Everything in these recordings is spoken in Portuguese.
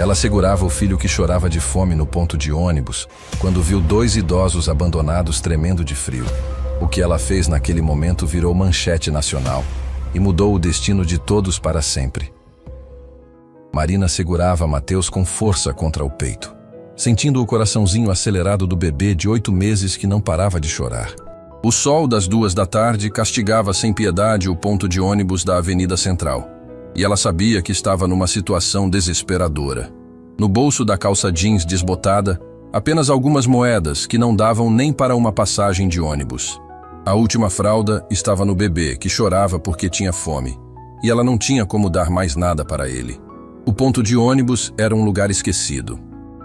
Ela segurava o filho que chorava de fome no ponto de ônibus, quando viu 2 idosos abandonados tremendo de frio. O que ela fez naquele momento virou manchete nacional e mudou o destino de todos para sempre. Marina segurava Mateus com força contra o peito, sentindo o coraçãozinho acelerado do bebê de 8 meses que não parava de chorar. O sol das 2 da tarde castigava sem piedade o ponto de ônibus da Avenida Central, e ela sabia que estava numa situação desesperadora. No bolso da calça jeans desbotada, apenas algumas moedas que não davam nem para uma passagem de ônibus. A última fralda estava no bebê, que chorava porque tinha fome, e ela não tinha como dar mais nada para ele. O ponto de ônibus era um lugar esquecido.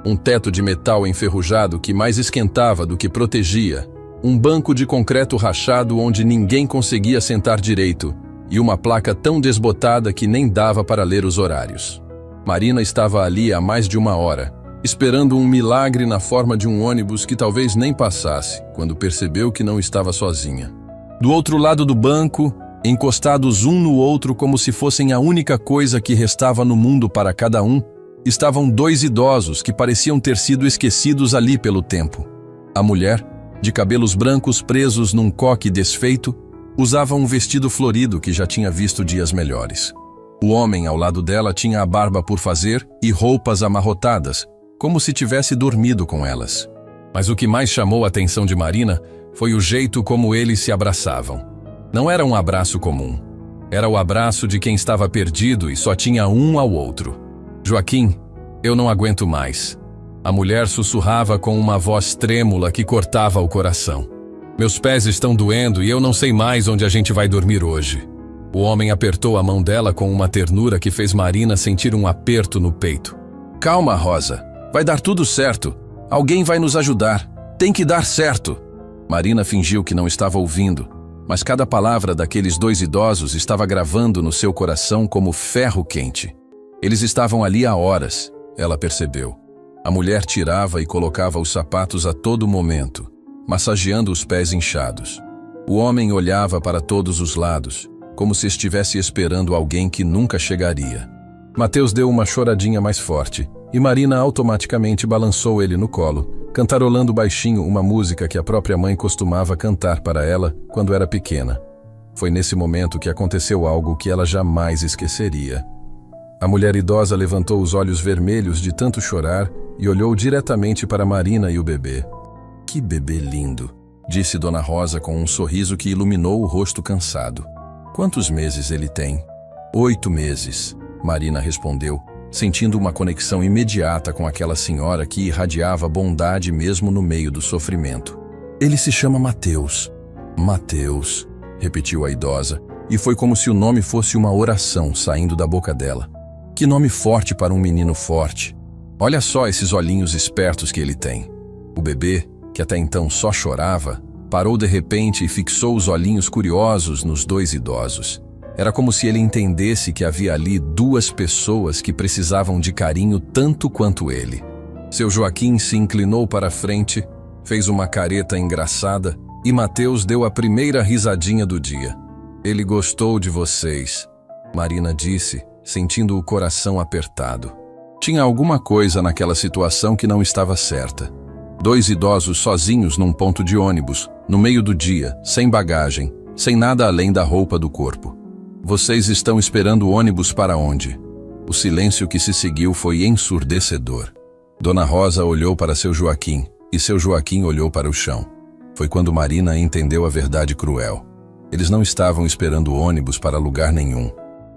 Um teto de metal enferrujado que mais esquentava do que protegia, um banco de concreto rachado onde ninguém conseguia sentar direito, e uma placa tão desbotada que nem dava para ler os horários. Marina estava ali há mais de 1 hora, esperando um milagre na forma de um ônibus que talvez nem passasse, quando percebeu que não estava sozinha. Do outro lado do banco, encostados um no outro como se fossem a única coisa que restava no mundo para cada um, estavam 2 idosos que pareciam ter sido esquecidos ali pelo tempo. A mulher, de cabelos brancos presos num coque desfeito, usava um vestido florido que já tinha visto dias melhores. O homem ao lado dela tinha a barba por fazer e roupas amarrotadas, como se tivesse dormido com elas. Mas o que mais chamou a atenção de Marina foi o jeito como eles se abraçavam. Não era um abraço comum. Era o abraço de quem estava perdido e só tinha um ao outro. Joaquim, eu não aguento mais. A mulher sussurrava com uma voz trêmula que cortava o coração. Meus pés estão doendo e eu não sei mais onde a gente vai dormir hoje. O homem apertou a mão dela com uma ternura que fez Marina sentir um aperto no peito. Calma, Rosa. Vai dar tudo certo. Alguém vai nos ajudar. Tem que dar certo. Marina fingiu que não estava ouvindo, mas cada palavra daqueles 2 idosos estava gravando no seu coração como ferro quente. Eles estavam ali há horas, ela percebeu. A mulher tirava e colocava os sapatos a todo momento, massageando os pés inchados. O homem olhava para todos os lados, como se estivesse esperando alguém que nunca chegaria. Mateus deu uma choradinha mais forte, e Marina automaticamente balançou ele no colo, cantarolando baixinho uma música que a própria mãe costumava cantar para ela quando era pequena. Foi nesse momento que aconteceu algo que ela jamais esqueceria. A mulher idosa levantou os olhos vermelhos de tanto chorar e olhou diretamente para Marina e o bebê. Que bebê lindo, disse Dona Rosa com um sorriso que iluminou o rosto cansado. Quantos meses ele tem? 8 meses, Marina respondeu, sentindo uma conexão imediata com aquela senhora que irradiava bondade mesmo no meio do sofrimento. Ele se chama Mateus. Mateus, repetiu a idosa, e foi como se o nome fosse uma oração saindo da boca dela. Que nome forte para um menino forte. Olha só esses olhinhos espertos que ele tem. O bebê, que até então só chorava, parou de repente e fixou os olhinhos curiosos nos 2 idosos. Era como se ele entendesse que havia ali 2 pessoas que precisavam de carinho tanto quanto ele. Seu Joaquim se inclinou para a frente, fez uma careta engraçada e Mateus deu a primeira risadinha do dia. Ele gostou de vocês, Marina disse, sentindo o coração apertado. Tinha alguma coisa naquela situação que não estava certa. 2 idosos sozinhos num ponto de ônibus, no meio do dia, sem bagagem, sem nada além da roupa do corpo. Vocês estão esperando o ônibus para onde? O silêncio que se seguiu foi ensurdecedor. Dona Rosa olhou para seu Joaquim, e seu Joaquim olhou para o chão. Foi quando Marina entendeu a verdade cruel. Eles não estavam esperando o ônibus para lugar nenhum.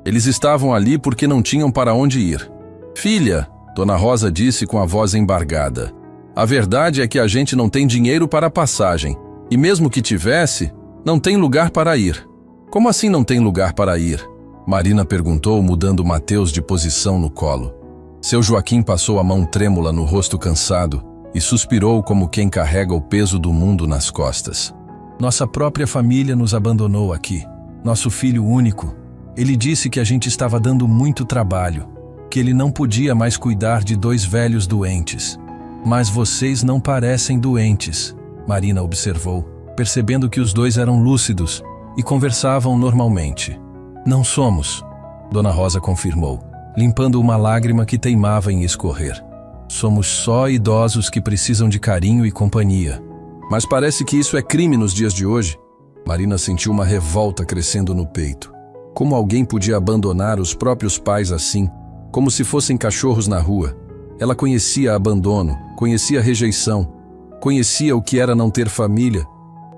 Eles estavam ali porque não tinham para onde ir. Filha, Dona Rosa disse com a voz embargada, a verdade é que a gente não tem dinheiro para a passagem, e mesmo que tivesse, não tem lugar para ir. Como assim não tem lugar para ir? Marina perguntou, mudando Mateus de posição no colo. Seu Joaquim passou a mão trêmula no rosto cansado e suspirou como quem carrega o peso do mundo nas costas. Nossa própria família nos abandonou aqui. Nosso filho único. Ele disse que a gente estava dando muito trabalho, que ele não podia mais cuidar de 2 velhos doentes. Mas vocês não parecem doentes, Marina observou, percebendo que os 2 eram lúcidos e conversavam normalmente. Não somos, Dona Rosa confirmou, limpando uma lágrima que teimava em escorrer. Somos só idosos que precisam de carinho e companhia. Mas parece que isso é crime nos dias de hoje. Marina sentiu uma revolta crescendo no peito. Como alguém podia abandonar os próprios pais assim, como se fossem cachorros na rua? Ela conhecia abandono, conhecia rejeição, conhecia o que era não ter família.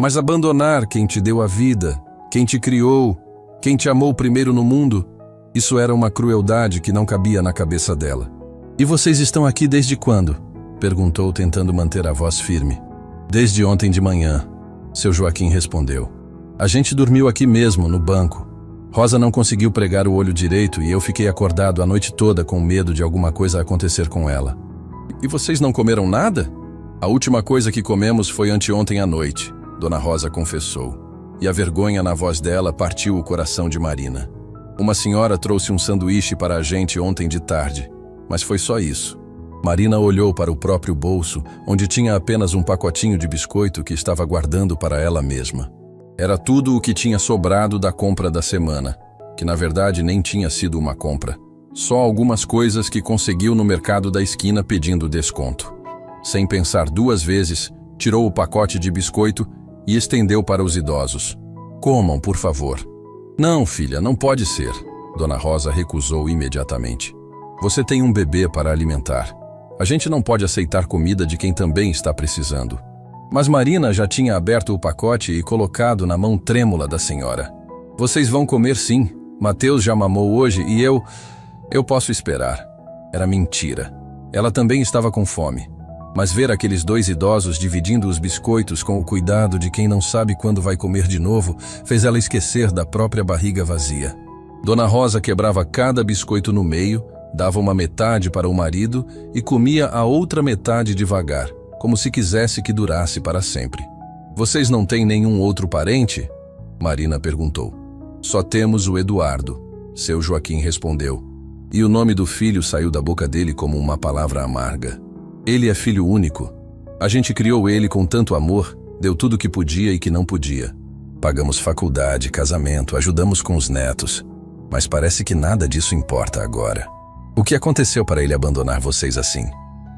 Mas abandonar quem te deu a vida, quem te criou, quem te amou primeiro no mundo, isso era uma crueldade que não cabia na cabeça dela. "E vocês estão aqui desde quando?" perguntou, tentando manter a voz firme. "Desde ontem de manhã", seu Joaquim respondeu. "A gente dormiu aqui mesmo, no banco. Rosa não conseguiu pregar o olho direito e eu fiquei acordado a noite toda com medo de alguma coisa acontecer com ela." "E vocês não comeram nada?" "A última coisa que comemos foi anteontem à noite", Dona Rosa confessou. E a vergonha na voz dela partiu o coração de Marina. "Uma senhora trouxe um sanduíche para a gente ontem de tarde, mas foi só isso." Marina olhou para o próprio bolso, onde tinha apenas um pacotinho de biscoito que estava guardando para ela mesma. Era tudo o que tinha sobrado da compra da semana, que na verdade nem tinha sido uma compra. Só algumas coisas que conseguiu no mercado da esquina pedindo desconto. Sem pensar duas vezes, tirou o pacote de biscoito e estendeu para os idosos. "Comam, por favor." "Não, filha, não pode ser." Dona Rosa recusou imediatamente. "Você tem um bebê para alimentar. A gente não pode aceitar comida de quem também está precisando." Mas Marina já tinha aberto o pacote e colocado na mão trêmula da senhora. "Vocês vão comer sim. Mateus já mamou hoje e eu posso esperar." Era mentira. Ela também estava com fome. Mas ver aqueles dois idosos dividindo os biscoitos com o cuidado de quem não sabe quando vai comer de novo fez ela esquecer da própria barriga vazia. Dona Rosa quebrava cada biscoito no meio, dava uma metade para o marido e comia a outra metade devagar, como se quisesse que durasse para sempre. "Vocês não têm nenhum outro parente?" Marina perguntou. "Só temos o Eduardo", seu Joaquim respondeu. E o nome do filho saiu da boca dele como uma palavra amarga. "Ele é filho único. A gente criou ele com tanto amor, deu tudo que podia e que não podia. Pagamos faculdade, casamento, ajudamos com os netos. Mas parece que nada disso importa agora. O que aconteceu para ele abandonar vocês assim?"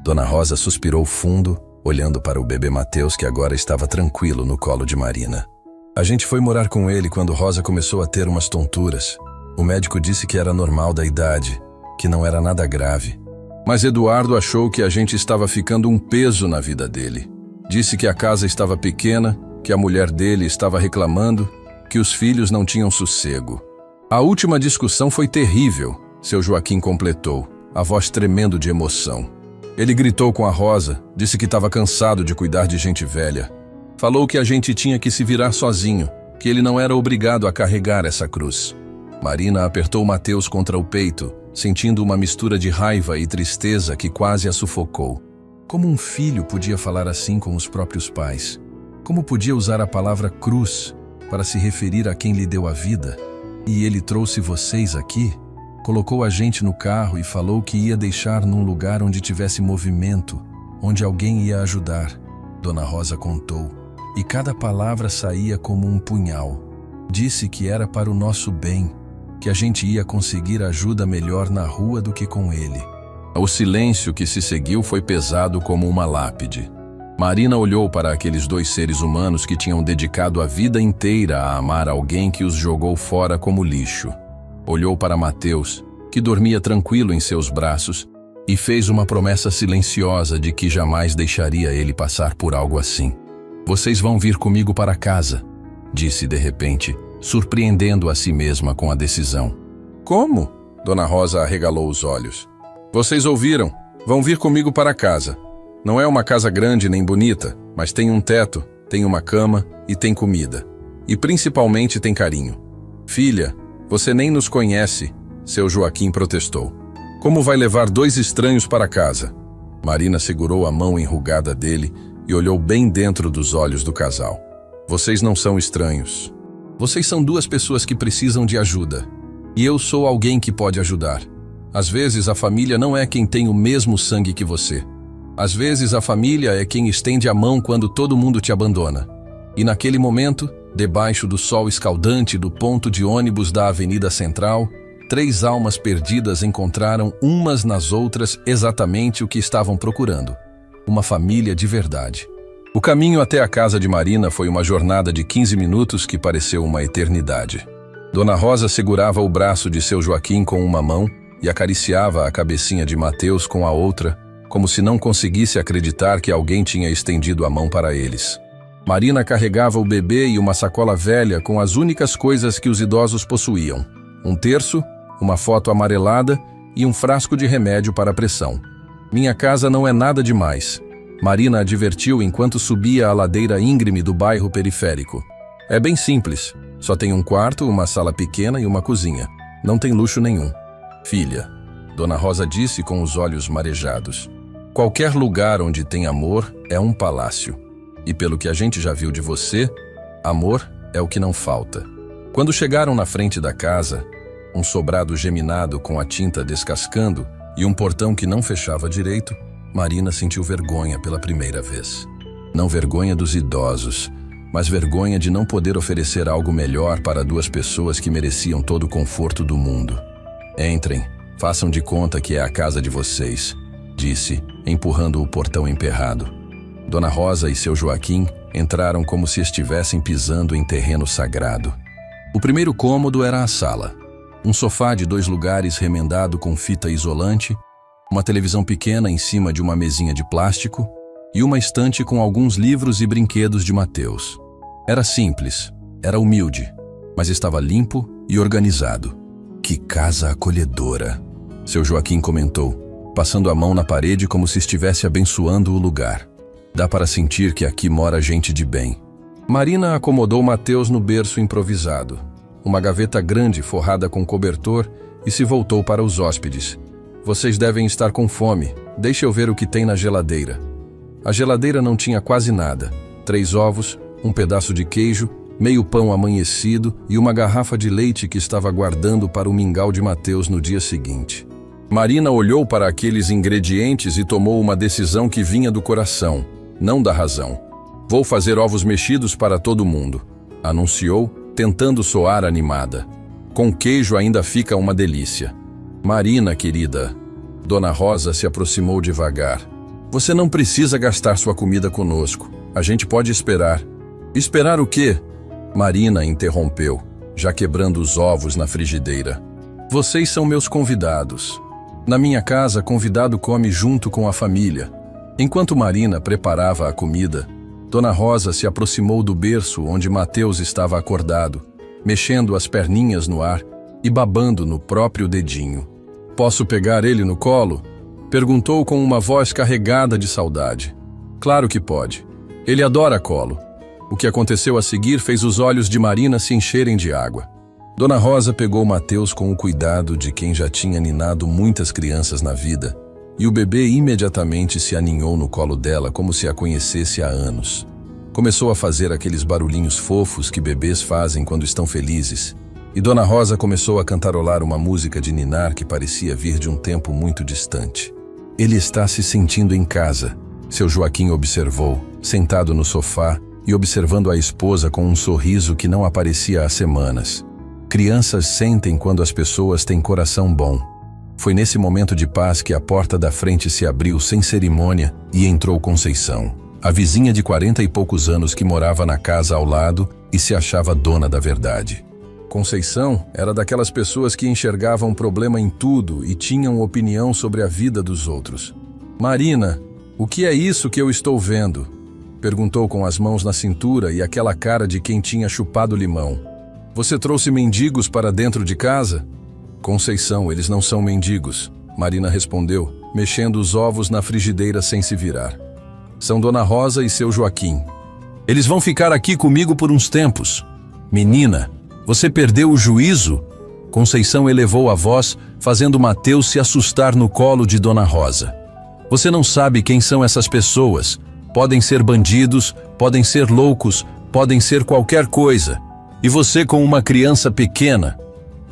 Dona Rosa suspirou fundo, olhando para o bebê Mateus, que agora estava tranquilo no colo de Marina. "A gente foi morar com ele quando Rosa começou a ter umas tonturas. O médico disse que era normal da idade, que não era nada grave. Mas Eduardo achou que a gente estava ficando um peso na vida dele. Disse que a casa estava pequena, que a mulher dele estava reclamando, que os filhos não tinham sossego. A última discussão foi terrível", seu Joaquim completou, a voz tremendo de emoção. "Ele gritou com a Rosa, disse que estava cansado de cuidar de gente velha. Falou que a gente tinha que se virar sozinho, que ele não era obrigado a carregar essa cruz." Marina apertou Mateus contra o peito, sentindo uma mistura de raiva e tristeza que quase a sufocou. Como um filho podia falar assim com os próprios pais? Como podia usar a palavra cruz para se referir a quem lhe deu a vida? "E ele trouxe vocês aqui? Colocou a gente no carro e falou que ia deixar num lugar onde tivesse movimento, onde alguém ia ajudar." Dona Rosa contou, e cada palavra saía como um punhal. "Disse que era para o nosso bem, que a gente ia conseguir ajuda melhor na rua do que com ele." O silêncio que se seguiu foi pesado como uma lápide. Marina olhou para aqueles dois seres humanos que tinham dedicado a vida inteira a amar alguém que os jogou fora como lixo. Olhou para Mateus, que dormia tranquilo em seus braços, e fez uma promessa silenciosa de que jamais deixaria ele passar por algo assim. "Vocês vão vir comigo para casa", disse de repente, surpreendendo a si mesma com a decisão. "Como?" Dona Rosa arregalou os olhos. "Vocês ouviram? Vão vir comigo para casa. Não é uma casa grande nem bonita, mas tem um teto, tem uma cama e tem comida. E principalmente tem carinho." "Filha, você nem nos conhece", seu Joaquim protestou. "Como vai levar dois estranhos para casa?" Marina segurou a mão enrugada dele e olhou bem dentro dos olhos do casal. "Vocês não são estranhos. Vocês são duas pessoas que precisam de ajuda. E eu sou alguém que pode ajudar. Às vezes a família não é quem tem o mesmo sangue que você. Às vezes a família é quem estende a mão quando todo mundo te abandona. E naquele momento, debaixo do sol escaldante do ponto de ônibus da Avenida Central, 3 almas perdidas encontraram umas nas outras exatamente o que estavam procurando: uma família de verdade. O caminho até a casa de Marina foi uma jornada de 15 minutos que pareceu uma eternidade. Dona Rosa segurava o braço de seu Joaquim com uma mão e acariciava a cabecinha de Mateus com a outra, como se não conseguisse acreditar que alguém tinha estendido a mão para eles. Marina carregava o bebê e uma sacola velha com as únicas coisas que os idosos possuíam: um terço, uma foto amarelada e um frasco de remédio para a pressão. Minha casa não é nada demais, Marina advertiu enquanto subia a ladeira íngreme do bairro periférico. É bem simples, só tem um quarto, uma sala pequena e uma cozinha. Não tem luxo nenhum. Filha, Dona Rosa disse com os olhos marejados, qualquer lugar onde tem amor é um palácio. E pelo que a gente já viu de você, amor é o que não falta. Quando chegaram na frente da casa, um sobrado geminado com a tinta descascando e um portão que não fechava direito, Marina sentiu vergonha pela primeira vez. Não vergonha dos idosos, mas vergonha de não poder oferecer algo melhor para 2 pessoas que mereciam todo o conforto do mundo. Entrem, façam de conta que é a casa de vocês, disse, empurrando o portão emperrado. Dona Rosa e seu Joaquim entraram como se estivessem pisando em terreno sagrado. O primeiro cômodo era a sala. Um sofá de 2 lugares remendado com fita isolante, uma televisão pequena em cima de uma mesinha de plástico e uma estante com alguns livros e brinquedos de Mateus. Era simples, era humilde, mas estava limpo e organizado. Que casa acolhedora, seu Joaquim comentou, passando a mão na parede como se estivesse abençoando o lugar. Dá para sentir que aqui mora gente de bem. Marina acomodou Mateus no berço improvisado, uma gaveta grande forrada com cobertor, e se voltou para os hóspedes. Vocês devem estar com fome, deixe eu ver o que tem na geladeira. A geladeira não tinha quase nada: 3 ovos, um pedaço de queijo, meio pão amanhecido e uma garrafa de leite que estava guardando para o mingau de Mateus no dia seguinte. Marina olhou para aqueles ingredientes e tomou uma decisão que vinha do coração, não da razão. Vou fazer ovos mexidos para todo mundo, anunciou, tentando soar animada. Com queijo ainda fica uma delícia. Marina, querida, Dona Rosa se aproximou devagar. Você não precisa gastar sua comida conosco. A gente pode esperar. Esperar o quê? Marina interrompeu, já quebrando os ovos na frigideira. Vocês são meus convidados. Na minha casa, convidado come junto com a família. Enquanto Marina preparava a comida, Dona Rosa se aproximou do berço onde Mateus estava acordado, mexendo as perninhas no ar e babando no próprio dedinho. Posso pegar ele no colo? Perguntou com uma voz carregada de saudade. Claro que pode. Ele adora colo. O que aconteceu a seguir fez os olhos de Marina se encherem de água. Dona Rosa pegou Mateus com o cuidado de quem já tinha ninado muitas crianças na vida, e o bebê imediatamente se aninhou no colo dela como se a conhecesse há anos. Começou a fazer aqueles barulhinhos fofos que bebês fazem quando estão felizes, e Dona Rosa começou a cantarolar uma música de ninar que parecia vir de um tempo muito distante. Ele está se sentindo em casa, seu Joaquim observou, sentado no sofá e observando a esposa com um sorriso que não aparecia há semanas. Crianças sentem quando as pessoas têm coração bom. Foi nesse momento de paz que a porta da frente se abriu sem cerimônia e entrou Conceição, a vizinha de 40 e poucos anos que morava na casa ao lado e se achava dona da verdade. Conceição era daquelas pessoas que enxergavam problema em tudo e tinham opinião sobre a vida dos outros. Marina, o que é isso que eu estou vendo? Perguntou com as mãos na cintura e aquela cara de quem tinha chupado limão. Você trouxe mendigos para dentro de casa? Conceição, eles não são mendigos, Marina respondeu, mexendo os ovos na frigideira sem se virar. São Dona Rosa e seu Joaquim. Eles vão ficar aqui comigo por uns tempos. Menina, você perdeu o juízo? Conceição elevou a voz, fazendo Mateus se assustar no colo de Dona Rosa. Você não sabe quem são essas pessoas. Podem ser bandidos, podem ser loucos, podem ser qualquer coisa. E você com uma criança pequena.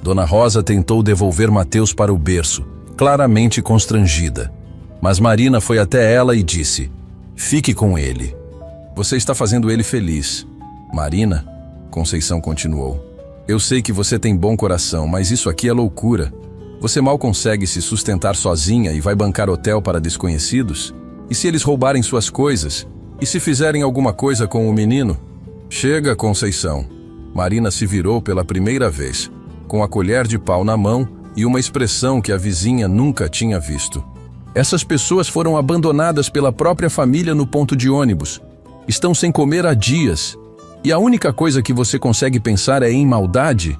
Dona Rosa tentou devolver Mateus para o berço, claramente constrangida. Mas Marina foi até ela e disse, fique com ele. Você está fazendo ele feliz. Marina, Conceição continuou, Eu sei que você tem bom coração, mas isso aqui é loucura. Você mal consegue se sustentar sozinha e vai bancar hotel para desconhecidos? E se eles roubarem suas coisas? E se fizerem alguma coisa com o menino? Chega, Conceição. Marina se virou pela primeira vez, com a colher de pau na mão e uma expressão que a vizinha nunca tinha visto. Essas pessoas foram abandonadas pela própria família no ponto de ônibus. Estão sem comer há dias. E a única coisa que você consegue pensar é em maldade?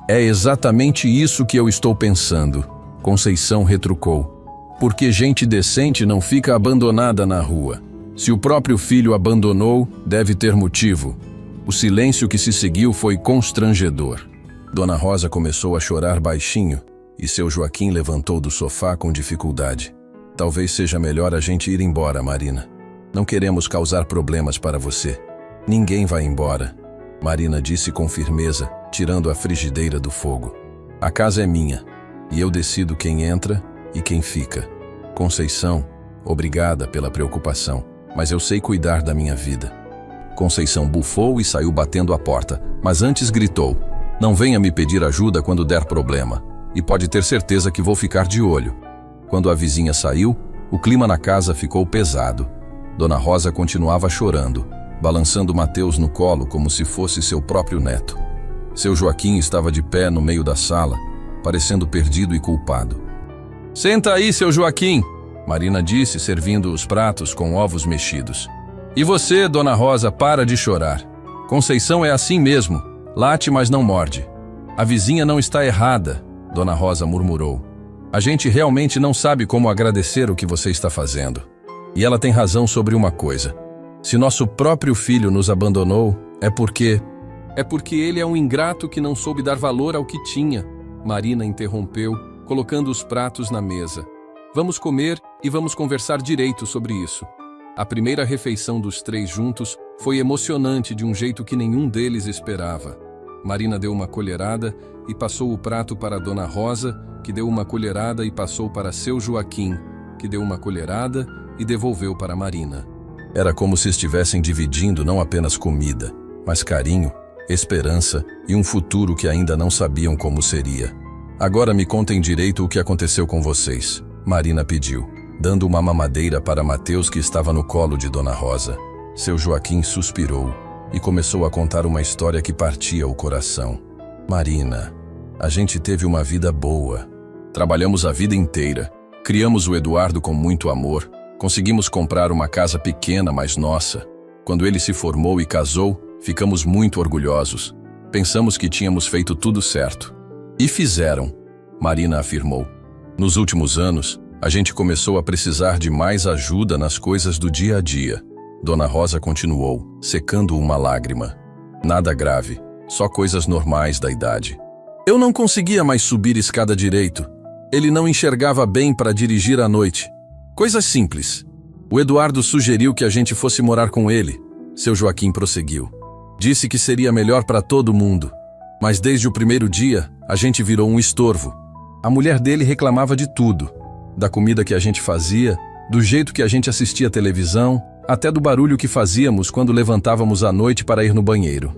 É exatamente isso que eu estou pensando, Conceição retrucou. Porque gente decente não fica abandonada na rua. Se o próprio filho abandonou, deve ter motivo. O silêncio que se seguiu foi constrangedor. Dona Rosa começou a chorar baixinho e seu Joaquim levantou do sofá com dificuldade. Talvez seja melhor a gente ir embora, Marina. Não queremos causar problemas para você. Ninguém vai embora, Marina disse com firmeza, tirando a frigideira do fogo. A casa é minha, e eu decido quem entra e quem fica. Conceição, obrigada pela preocupação, mas eu sei cuidar da minha vida. Conceição bufou e saiu batendo a porta, mas antes gritou: não venha me pedir ajuda quando der problema, e pode ter certeza que vou ficar de olho. Quando a vizinha saiu, o clima na casa ficou pesado. Dona Rosa continuava chorando, balançando Mateus no colo como se fosse seu próprio neto. Seu Joaquim estava de pé no meio da sala, parecendo perdido e culpado. Senta aí, seu Joaquim, Marina disse, servindo os pratos com ovos mexidos. E você, Dona Rosa, para de chorar. Conceição é assim mesmo, late, mas não morde. A vizinha não está errada, Dona Rosa murmurou. A gente realmente não sabe como agradecer o que você está fazendo. E ela tem razão sobre uma coisa. Se nosso próprio filho nos abandonou, é porque ele é um ingrato que não soube dar valor ao que tinha, Marina interrompeu, colocando os pratos na mesa. Vamos comer e vamos conversar direito sobre isso. A primeira refeição dos três juntos foi emocionante de um jeito que nenhum deles esperava. Marina deu uma colherada e passou o prato para Dona Rosa, que deu uma colherada e passou para seu Joaquim, que deu uma colherada e devolveu para Marina. Era como se estivessem dividindo não apenas comida, mas carinho, esperança e um futuro que ainda não sabiam como seria. Agora me contem direito o que aconteceu com vocês, Marina pediu, dando uma mamadeira para Mateus que estava no colo de Dona Rosa. Seu Joaquim suspirou e começou a contar uma história que partia o coração. Marina, a gente teve uma vida boa. Trabalhamos a vida inteira. Criamos o Eduardo com muito amor. Conseguimos comprar uma casa pequena, mas nossa. Quando ele se formou e casou, ficamos muito orgulhosos. Pensamos que tínhamos feito tudo certo. E fizeram, Marina afirmou. Nos últimos anos, a gente começou a precisar de mais ajuda nas coisas do dia a dia. Dona Rosa continuou, secando uma lágrima. Nada grave, só coisas normais da idade. Eu não conseguia mais subir escada direito. Ele não enxergava bem para dirigir à noite. Coisas simples. O Eduardo sugeriu que a gente fosse morar com ele. Seu Joaquim prosseguiu. Disse que seria melhor para todo mundo. Mas desde o primeiro dia, a gente virou um estorvo. A mulher dele reclamava de tudo. Da comida que a gente fazia, do jeito que a gente assistia televisão, até do barulho que fazíamos quando levantávamos à noite para ir no banheiro.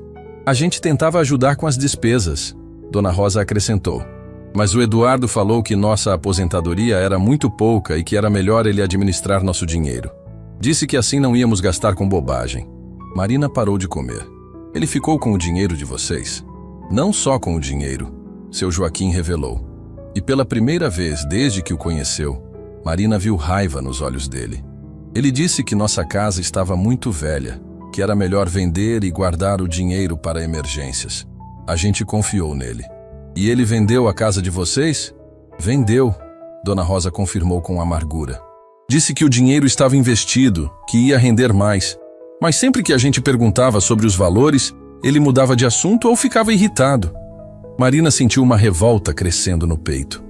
A gente tentava ajudar com as despesas, Dona Rosa acrescentou. Mas o Eduardo falou que nossa aposentadoria era muito pouca e que era melhor ele administrar nosso dinheiro. Disse que assim não íamos gastar com bobagem. Marina parou de comer. Ele ficou com o dinheiro de vocês? Não só com o dinheiro, seu Joaquim revelou. E pela primeira vez desde que o conheceu, Marina viu raiva nos olhos dele. Ele disse que nossa casa estava muito velha, que era melhor vender e guardar o dinheiro para emergências. A gente confiou nele. E ele vendeu a casa de vocês? Vendeu, Dona Rosa confirmou com amargura. Disse que o dinheiro estava investido, que ia render mais. Mas sempre que a gente perguntava sobre os valores, ele mudava de assunto ou ficava irritado. Marina sentiu uma revolta crescendo no peito.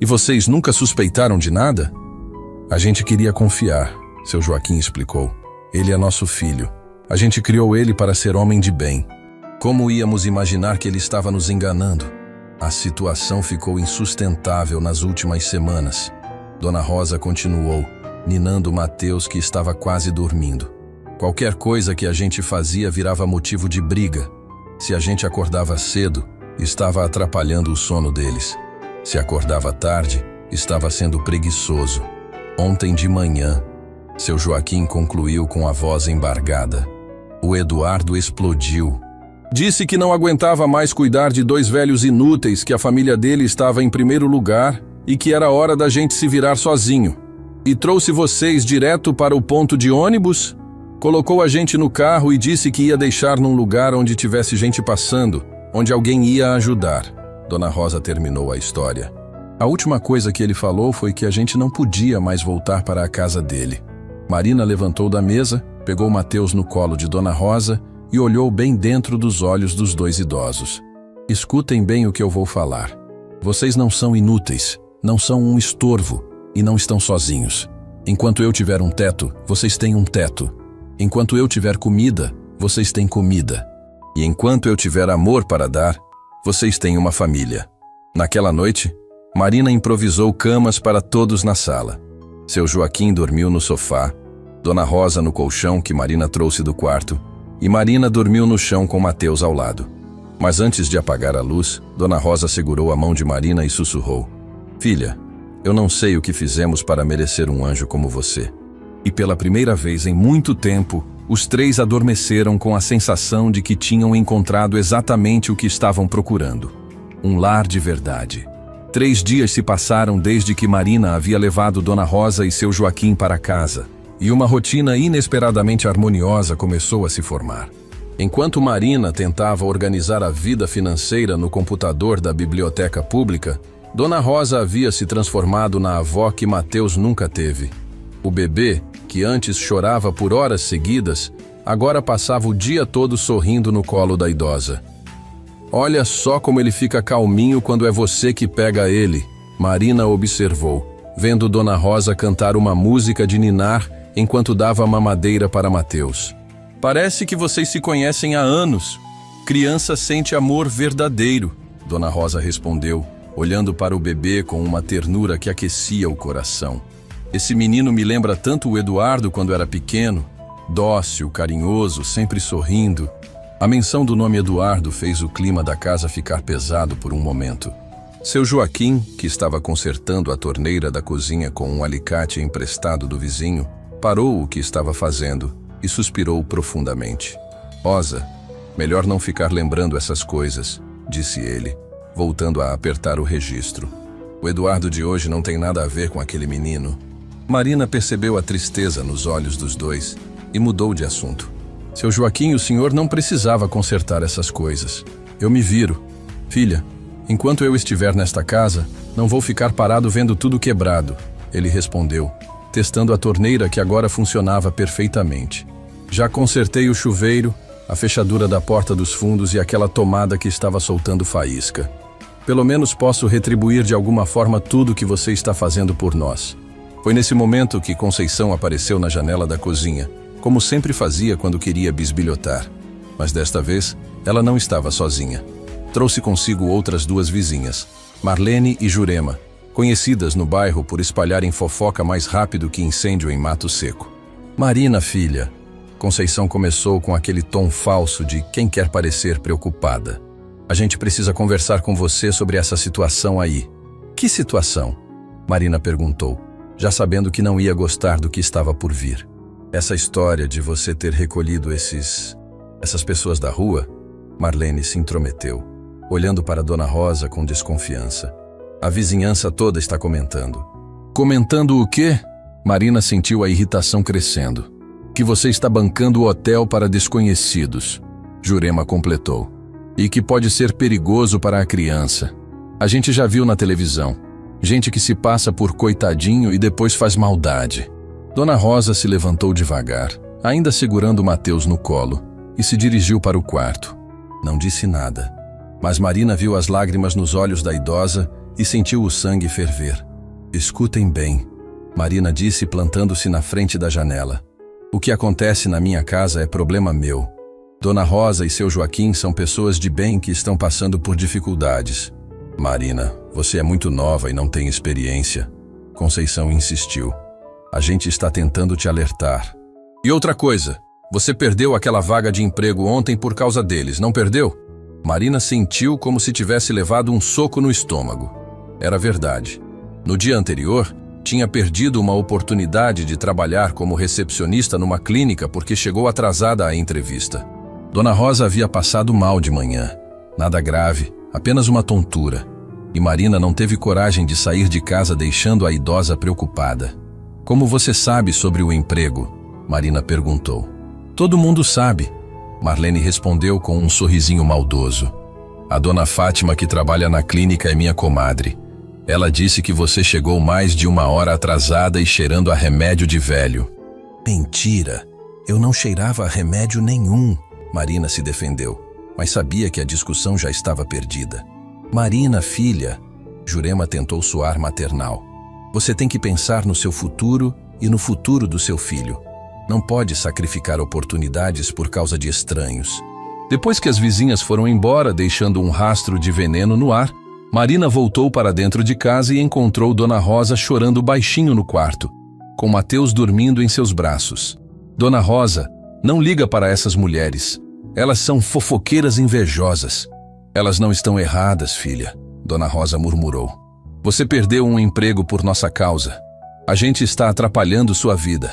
E vocês nunca suspeitaram de nada? A gente queria confiar, seu Joaquim explicou. Ele é nosso filho. A gente criou ele para ser homem de bem. Como íamos imaginar que ele estava nos enganando? A situação ficou insustentável nas últimas semanas. Dona Rosa continuou, ninando Mateus que estava quase dormindo. Qualquer coisa que a gente fazia virava motivo de briga. Se a gente acordava cedo, estava atrapalhando o sono deles. Se acordava tarde, estava sendo preguiçoso. Ontem de manhã, seu Joaquim concluiu com a voz embargada. O Eduardo explodiu. Disse que não aguentava mais cuidar de dois velhos inúteis, que a família dele estava em primeiro lugar e que era hora da gente se virar sozinho. E trouxe vocês direto para o ponto de ônibus? Colocou a gente no carro e disse que ia deixar num lugar onde tivesse gente passando, onde alguém ia ajudar. Dona Rosa terminou a história. A última coisa que ele falou foi que a gente não podia mais voltar para a casa dele. Marina levantou da mesa, pegou Mateus no colo de Dona Rosa e olhou bem dentro dos olhos dos dois idosos. Escutem bem o que eu vou falar. Vocês não são inúteis, não são um estorvo e não estão sozinhos. Enquanto eu tiver um teto, vocês têm um teto. Enquanto eu tiver comida, vocês têm comida. E enquanto eu tiver amor para dar, vocês têm uma família. Naquela noite, Marina improvisou camas para todos na sala. Seu Joaquim dormiu no sofá, Dona Rosa no colchão que Marina trouxe do quarto, e Marina dormiu no chão com Mateus ao lado. Mas antes de apagar a luz, Dona Rosa segurou a mão de Marina e sussurrou: Filha, eu não sei o que fizemos para merecer um anjo como você. E pela primeira vez em muito tempo, os três adormeceram com a sensação de que tinham encontrado exatamente o que estavam procurando. Um lar de verdade. 3 dias se passaram desde que Marina havia levado Dona Rosa e seu Joaquim para casa, e uma rotina inesperadamente harmoniosa começou a se formar. Enquanto Marina tentava organizar a vida financeira no computador da biblioteca pública, Dona Rosa havia se transformado na avó que Mateus nunca teve. O bebê, que antes chorava por horas seguidas, agora passava o dia todo sorrindo no colo da idosa. Olha só como ele fica calminho quando é você que pega ele, Marina observou, vendo Dona Rosa cantar uma música de ninar enquanto dava mamadeira para Mateus. Parece que vocês se conhecem há anos. Criança sente amor verdadeiro, Dona Rosa respondeu, olhando para o bebê com uma ternura que aquecia o coração. Esse menino me lembra tanto o Eduardo quando era pequeno, dócil, carinhoso, sempre sorrindo. A menção do nome Eduardo fez o clima da casa ficar pesado por um momento. Seu Joaquim, que estava consertando a torneira da cozinha com um alicate emprestado do vizinho, parou o que estava fazendo e suspirou profundamente. Rosa, melhor não ficar lembrando essas coisas, disse ele, voltando a apertar o registro. O Eduardo de hoje não tem nada a ver com aquele menino. Marina percebeu a tristeza nos olhos dos dois e mudou de assunto. Seu Joaquim, o senhor não precisava consertar essas coisas. Eu me viro. Filha, enquanto eu estiver nesta casa, não vou ficar parado vendo tudo quebrado, ele respondeu, testando a torneira que agora funcionava perfeitamente. Já consertei o chuveiro, a fechadura da porta dos fundos e aquela tomada que estava soltando faísca. Pelo menos posso retribuir de alguma forma tudo que você está fazendo por nós. Foi nesse momento que Conceição apareceu na janela da cozinha, como sempre fazia quando queria bisbilhotar. Mas desta vez, ela não estava sozinha. Trouxe consigo outras 2 vizinhas, Marlene e Jurema, conhecidas no bairro por espalharem fofoca mais rápido que incêndio em mato seco. Marina, filha, Conceição começou com aquele tom falso de quem quer parecer preocupada. A gente precisa conversar com você sobre essa situação aí. Que situação? Marina perguntou, já sabendo que não ia gostar do que estava por vir. Essa história de você ter recolhido essas pessoas da rua, Marlene se intrometeu, olhando para Dona Rosa com desconfiança. A vizinhança toda está comentando. Comentando o quê? Marina sentiu a irritação crescendo. Que você está bancando o hotel para desconhecidos, Jurema completou. E que pode ser perigoso para a criança. A gente já viu na televisão. Gente que se passa por coitadinho e depois faz maldade. Dona Rosa se levantou devagar, ainda segurando Mateus no colo, e se dirigiu para o quarto. Não disse nada, mas Marina viu as lágrimas nos olhos da idosa e sentiu o sangue ferver. Escutem bem, Marina disse plantando-se na frente da janela. O que acontece na minha casa é problema meu. Dona Rosa e seu Joaquim são pessoas de bem que estão passando por dificuldades. Marina, você é muito nova e não tem experiência. Conceição insistiu. A gente está tentando te alertar. E outra coisa, você perdeu aquela vaga de emprego ontem por causa deles, não perdeu? Marina sentiu como se tivesse levado um soco no estômago. Era verdade. No dia anterior, tinha perdido uma oportunidade de trabalhar como recepcionista numa clínica porque chegou atrasada à entrevista. Dona Rosa havia passado mal de manhã. Nada grave, apenas uma tontura. E Marina não teve coragem de sair de casa deixando a idosa preocupada. Como você sabe sobre o emprego? Marina perguntou. Todo mundo sabe. Marlene respondeu com um sorrisinho maldoso. A dona Fátima, que trabalha na clínica, é minha comadre. Ela disse que você chegou mais de 1 hora atrasada e cheirando a remédio de velho. Mentira! Eu não cheirava a remédio nenhum. Marina se defendeu, mas sabia que a discussão já estava perdida. Marina, filha, Jurema tentou soar maternal. Você tem que pensar no seu futuro e no futuro do seu filho. Não pode sacrificar oportunidades por causa de estranhos. Depois que as vizinhas foram embora, deixando um rastro de veneno no ar, Marina voltou para dentro de casa e encontrou Dona Rosa chorando baixinho no quarto, com Mateus dormindo em seus braços. Dona Rosa, não liga para essas mulheres. Elas são fofoqueiras invejosas. Elas não estão erradas, filha, Dona Rosa murmurou. Você perdeu um emprego por nossa causa. A gente está atrapalhando sua vida.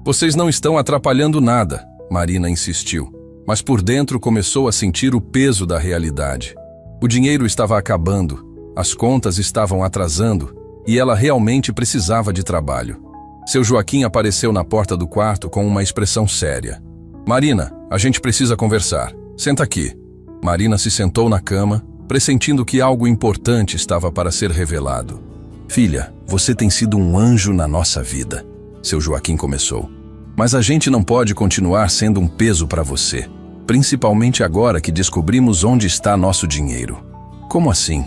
Vocês não estão atrapalhando nada, Marina insistiu, mas por dentro começou a sentir o peso da realidade. O dinheiro estava acabando, as contas estavam atrasando e ela realmente precisava de trabalho. Seu Joaquim apareceu na porta do quarto com uma expressão séria. Marina, a gente precisa conversar. Senta aqui. Marina se sentou na cama, pressentindo que algo importante estava para ser revelado. Filha, você tem sido um anjo na nossa vida, seu Joaquim começou. Mas a gente não pode continuar sendo um peso para você, principalmente agora que descobrimos onde está nosso dinheiro. Como assim?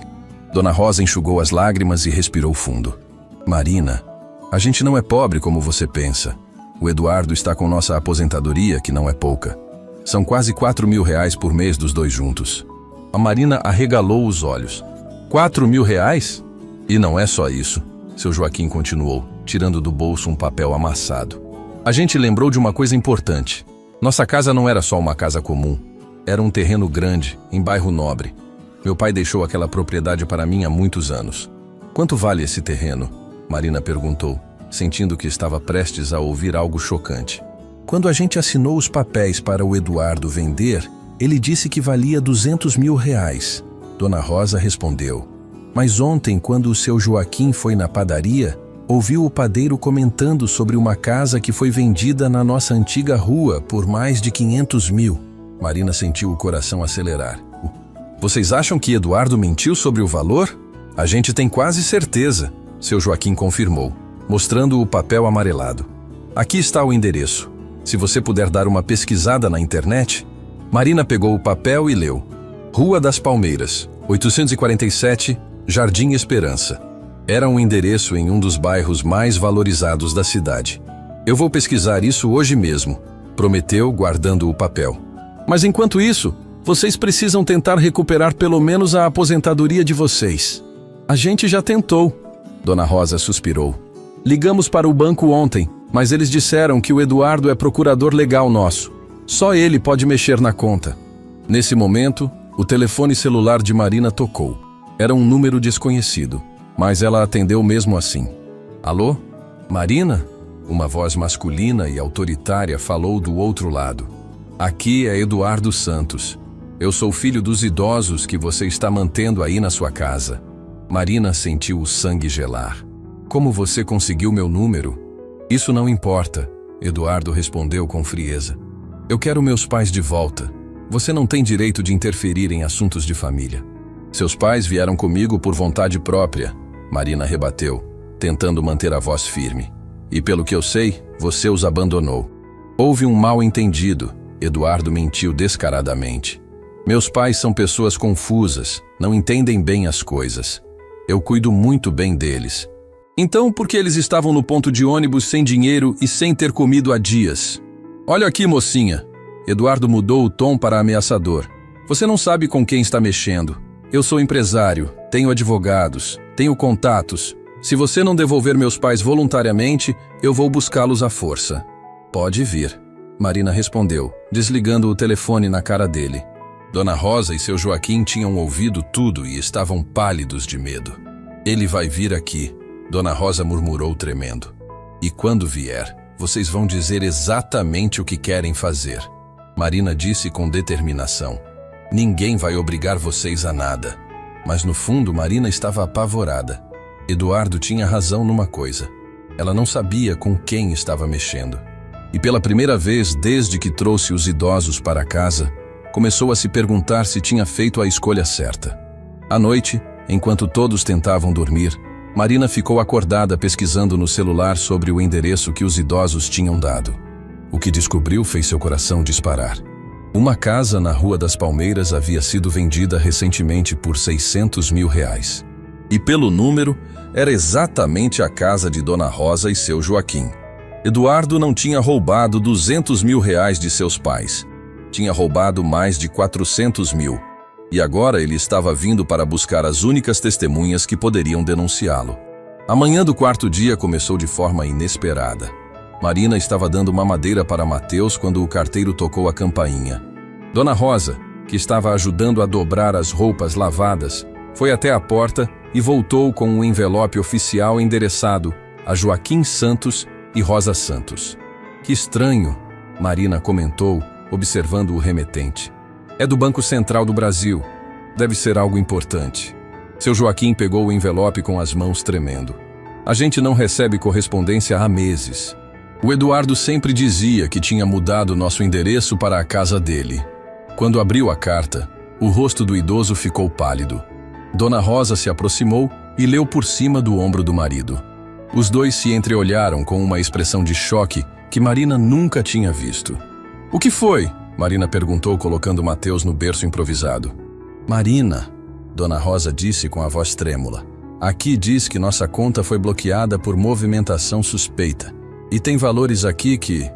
Dona Rosa enxugou as lágrimas e respirou fundo. Marina, a gente não é pobre como você pensa. O Eduardo está com nossa aposentadoria, que não é pouca. São quase R$4.000 por mês dos dois juntos. A Marina arregalou os olhos. R$4.000? E não é só isso, seu Joaquim continuou, tirando do bolso um papel amassado. A gente lembrou de uma coisa importante. Nossa casa não era só uma casa comum. Era um terreno grande, em bairro nobre. Meu pai deixou aquela propriedade para mim há muitos anos. Quanto vale esse terreno? Marina perguntou, sentindo que estava prestes a ouvir algo chocante. Quando a gente assinou os papéis para o Eduardo vender, ele disse que valia R$200.000. Dona Rosa respondeu. Mas ontem, quando o seu Joaquim foi na padaria, ouviu o padeiro comentando sobre uma casa que foi vendida na nossa antiga rua por mais de R$500.000. Marina sentiu o coração acelerar. Vocês acham que Eduardo mentiu sobre o valor? A gente tem quase certeza, seu Joaquim confirmou, mostrando o papel amarelado. Aqui está o endereço. Se você puder dar uma pesquisada na internet. Marina pegou o papel e leu. Rua das Palmeiras, 847, Jardim Esperança. Era um endereço em um dos bairros mais valorizados da cidade. Eu vou pesquisar isso hoje mesmo, prometeu, guardando o papel. Mas enquanto isso, vocês precisam tentar recuperar pelo menos a aposentadoria de vocês. A gente já tentou. Dona Rosa suspirou. Ligamos para o banco ontem, mas eles disseram que o Eduardo é procurador legal nosso. Só ele pode mexer na conta. Nesse momento, o telefone celular de Marina tocou. Era um número desconhecido, mas ela atendeu mesmo assim. Alô? Marina? Uma voz masculina e autoritária falou do outro lado. Aqui é Eduardo Santos. Eu sou filho dos idosos que você está mantendo aí na sua casa. Marina sentiu o sangue gelar. Como você conseguiu meu número? Isso não importa, Eduardo respondeu com frieza. Eu quero meus pais de volta. Você não tem direito de interferir em assuntos de família. Seus pais vieram comigo por vontade própria, Marina rebateu, tentando manter a voz firme. E pelo que eu sei, você os abandonou. Houve um mal-entendido, Eduardo mentiu descaradamente. Meus pais são pessoas confusas, não entendem bem as coisas. Eu cuido muito bem deles. Então, por que eles estavam no ponto de ônibus sem dinheiro e sem ter comido há dias? Olha aqui, mocinha. Eduardo mudou o tom para ameaçador. Você não sabe com quem está mexendo. Eu sou empresário, tenho advogados, tenho contatos. Se você não devolver meus pais voluntariamente, eu vou buscá-los à força. Pode vir, Marina respondeu, desligando o telefone na cara dele. Dona Rosa e seu Joaquim tinham ouvido tudo e estavam pálidos de medo. Ele vai vir aqui, Dona Rosa murmurou tremendo. E quando vier, vocês vão dizer exatamente o que querem fazer. Marina disse com determinação. Ninguém vai obrigar vocês a nada. Mas no fundo, Marina estava apavorada. Eduardo tinha razão numa coisa. Ela não sabia com quem estava mexendo. E pela primeira vez desde que trouxe os idosos para casa, começou a se perguntar se tinha feito a escolha certa. À noite, enquanto todos tentavam dormir, Marina ficou acordada pesquisando no celular sobre o endereço que os idosos tinham dado. O que descobriu fez seu coração disparar. Uma casa na Rua das Palmeiras havia sido vendida recentemente por R$600 mil. E pelo número, era exatamente a casa de Dona Rosa e seu Joaquim. Eduardo não tinha roubado R$200 mil de seus pais. Tinha roubado mais de R$400 mil. E agora ele estava vindo para buscar as únicas testemunhas que poderiam denunciá-lo. A manhã do quarto dia começou de forma inesperada. Marina estava dando mamadeira para Mateus quando o carteiro tocou a campainha. Dona Rosa, que estava ajudando a dobrar as roupas lavadas, foi até a porta e voltou com um envelope oficial endereçado a Joaquim Santos e Rosa Santos. Que estranho, Marina comentou, observando o remetente. É do Banco Central do Brasil. Deve ser algo importante. Seu Joaquim pegou o envelope com as mãos tremendo. A gente não recebe correspondência há meses. O Eduardo sempre dizia que tinha mudado nosso endereço para a casa dele. Quando abriu a carta, o rosto do idoso ficou pálido. Dona Rosa se aproximou e leu por cima do ombro do marido. Os dois se entreolharam com uma expressão de choque que Marina nunca tinha visto. O que foi? Marina perguntou, colocando Mateus no berço improvisado. Marina, Dona Rosa disse com a voz trêmula. Aqui diz que nossa conta foi bloqueada por movimentação suspeita. E tem valores aqui que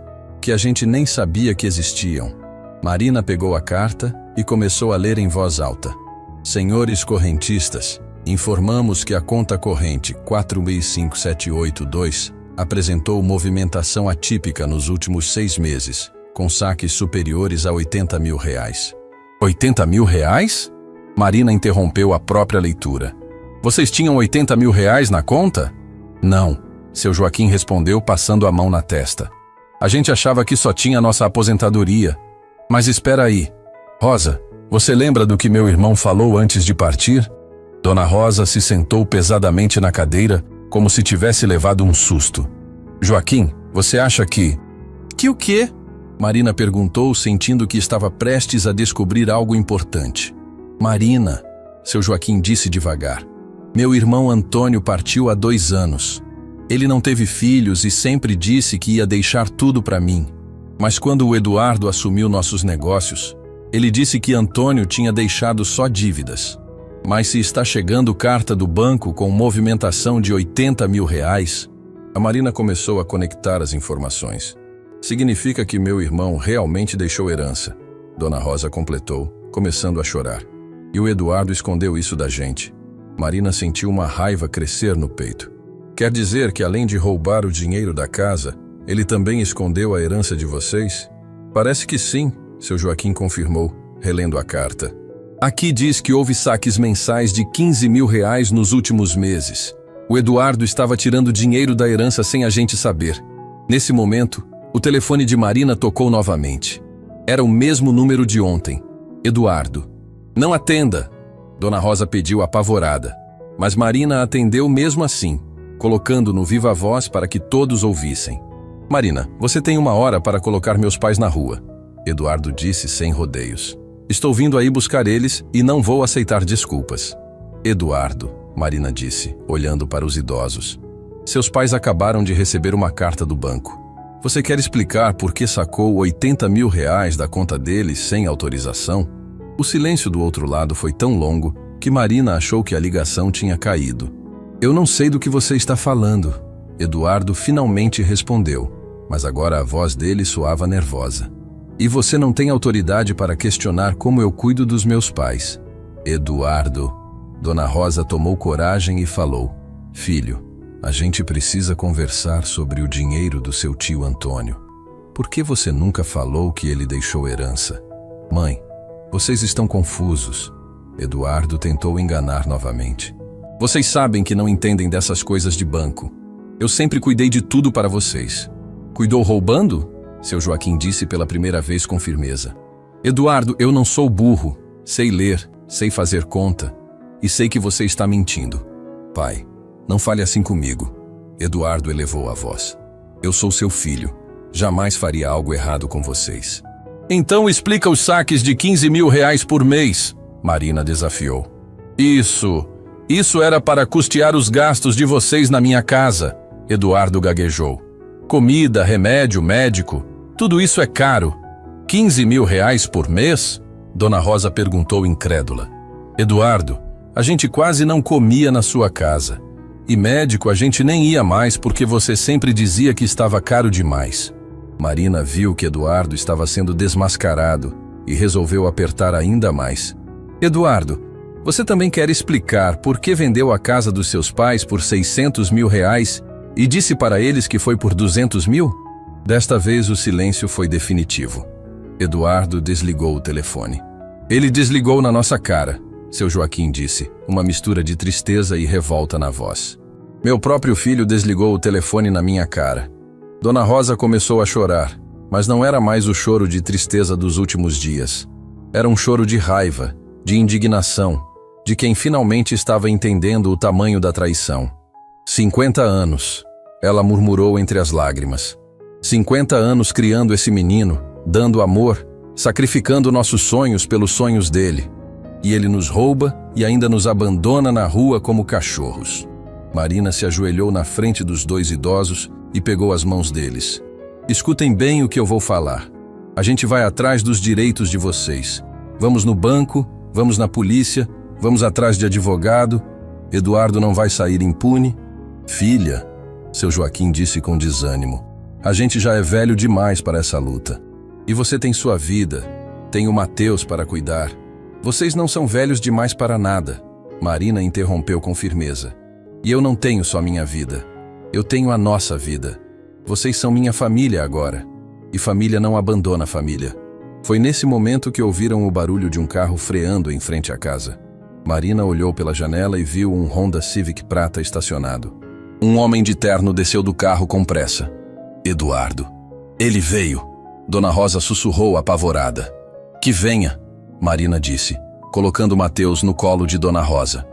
a gente nem sabia que existiam. Marina pegou a carta e começou a ler em voz alta. Senhores correntistas, informamos que a conta corrente 4.5782 apresentou movimentação atípica nos últimos 6 meses, com saques superiores a R$80 mil. R$80 mil? Marina interrompeu a própria leitura. Vocês tinham R$80 mil na conta? Não. Seu Joaquim respondeu, passando a mão na testa. A gente achava que só tinha nossa aposentadoria. Mas espera aí. Rosa, você lembra do que meu irmão falou antes de partir? Dona Rosa se sentou pesadamente na cadeira, como se tivesse levado um susto. Joaquim, você acha que... Que o quê? Marina perguntou, sentindo que estava prestes a descobrir algo importante. Marina, seu Joaquim disse devagar. Meu irmão Antônio partiu há 2 anos. Ele não teve filhos e sempre disse que ia deixar tudo para mim. Mas quando o Eduardo assumiu nossos negócios, ele disse que Antônio tinha deixado só dívidas. Mas se está chegando carta do banco com movimentação de R$80 mil, a Marina começou a conectar as informações. Significa que meu irmão realmente deixou herança, Dona Rosa completou, começando a chorar. E o Eduardo escondeu isso da gente. Marina sentiu uma raiva crescer no peito. Quer dizer que além de roubar o dinheiro da casa, ele também escondeu a herança de vocês? Parece que sim, seu Joaquim confirmou, relendo a carta. Aqui diz que houve saques mensais de R$15 mil nos últimos meses. O Eduardo estava tirando dinheiro da herança sem a gente saber. Nesse momento, o telefone de Marina tocou novamente. Era o mesmo número de ontem. Eduardo. Não atenda, Dona Rosa pediu apavorada. Mas Marina atendeu mesmo assim, colocando no viva voz para que todos ouvissem. Marina, você tem 1 hora para colocar meus pais na rua, Eduardo disse sem rodeios. Estou vindo aí buscar eles e não vou aceitar desculpas. Eduardo, Marina disse, olhando para os idosos. Seus pais acabaram de receber uma carta do banco. Você quer explicar por que sacou R$80 mil da conta deles sem autorização? O silêncio do outro lado foi tão longo que Marina achou que a ligação tinha caído. Eu não sei do que você está falando, Eduardo finalmente respondeu, mas agora a voz dele soava nervosa. E você não tem autoridade para questionar como eu cuido dos meus pais. Eduardo, Dona Rosa tomou coragem e falou, filho, a gente precisa conversar sobre o dinheiro do seu tio Antônio. Por que você nunca falou que ele deixou herança? Mãe, Vocês estão confusos. Eduardo tentou enganar novamente. Vocês sabem que não entendem dessas coisas de banco. Eu sempre cuidei de tudo para vocês. Cuidou roubando? Seu Joaquim disse pela primeira vez com firmeza. Eduardo, eu não sou burro. Sei ler, sei fazer conta. E sei que você está mentindo. Pai, não fale assim comigo. Eduardo elevou a voz. Eu sou seu filho. Jamais faria algo errado com vocês. Então explica os saques de 15 mil reais por mês, Marina desafiou. Isso era para custear os gastos de vocês na minha casa, Eduardo gaguejou. Comida, remédio, médico, tudo isso é caro. 15 mil reais por mês? Dona Rosa perguntou incrédula. Eduardo, a gente quase não comia na sua casa. E médico a gente nem ia mais porque você sempre dizia que estava caro demais. Marina viu que Eduardo estava sendo desmascarado e resolveu apertar ainda mais. Eduardo, você também quer explicar por que vendeu a casa dos seus pais por 600 mil reais e disse para eles que foi por 200 mil? Desta vez o silêncio foi definitivo. Eduardo desligou o telefone. Ele desligou na nossa cara, seu Joaquim disse, uma mistura de tristeza e revolta na voz. Meu próprio filho desligou o telefone na minha cara. Dona Rosa começou a chorar, mas não era mais o choro de tristeza dos últimos dias. Era um choro de raiva, de indignação, de quem finalmente estava entendendo o tamanho da traição. 50 anos, ela murmurou entre as lágrimas. 50 anos criando esse menino, dando amor, sacrificando nossos sonhos pelos sonhos dele. E ele nos rouba e ainda nos abandona na rua como cachorros. Marina se ajoelhou na frente dos dois idosos e pegou as mãos deles. Escutem bem o que eu vou falar. A gente vai atrás dos direitos de vocês. Vamos no banco, vamos na polícia, vamos atrás de advogado. Eduardo não vai sair impune. Filha, seu Joaquim disse com desânimo, a gente já é velho demais para essa luta. E você tem sua vida, tem o Mateus para cuidar. Vocês não são velhos demais para nada. Marina interrompeu com firmeza. E eu não tenho só minha vida. Eu tenho a nossa vida. Vocês são minha família agora. E família não abandona família. Foi nesse momento que ouviram o barulho de um carro freando em frente à casa. Marina olhou pela janela e viu um Honda Civic prata estacionado. Um homem de terno desceu do carro com pressa. Eduardo. Ele veio. Dona Rosa sussurrou apavorada. Que venha, Marina disse, colocando Mateus no colo de Dona Rosa.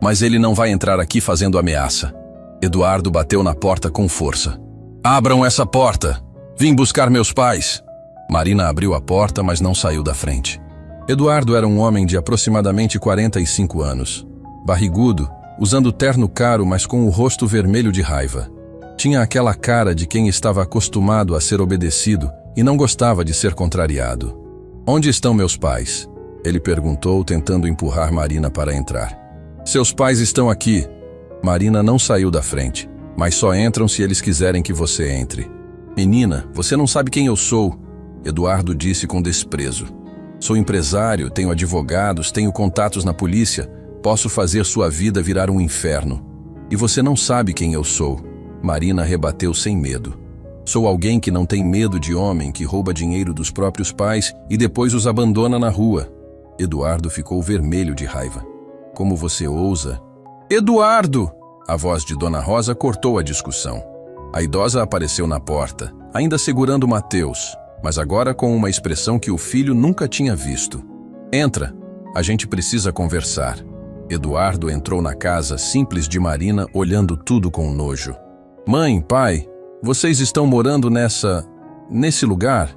Mas ele não vai entrar aqui fazendo ameaça. Eduardo bateu na porta com força. Abram essa porta! Vim buscar meus pais! Marina abriu a porta, mas não saiu da frente. Eduardo era um homem de aproximadamente 45 anos. Barrigudo, usando terno caro, mas com o rosto vermelho de raiva. Tinha aquela cara de quem estava acostumado a ser obedecido e não gostava de ser contrariado. Onde estão meus pais? Ele perguntou, tentando empurrar Marina para entrar. Seus pais estão aqui. Marina não saiu da frente, mas só entram se eles quiserem que você entre. Menina, você não sabe quem eu sou, Eduardo disse com desprezo. Sou empresário, tenho advogados, tenho contatos na polícia, posso fazer sua vida virar um inferno. E você não sabe quem eu sou, Marina rebateu sem medo. Sou alguém que não tem medo de homem que rouba dinheiro dos próprios pais e depois os abandona na rua. Eduardo ficou vermelho de raiva. Como você ousa? Eduardo! A voz de Dona Rosa cortou a discussão. A idosa apareceu na porta, ainda segurando Mateus, mas agora com uma expressão que o filho nunca tinha visto. Entra, a gente precisa conversar. Eduardo entrou na casa simples de Marina, olhando tudo com nojo. Mãe, pai, vocês estão morando nesse lugar?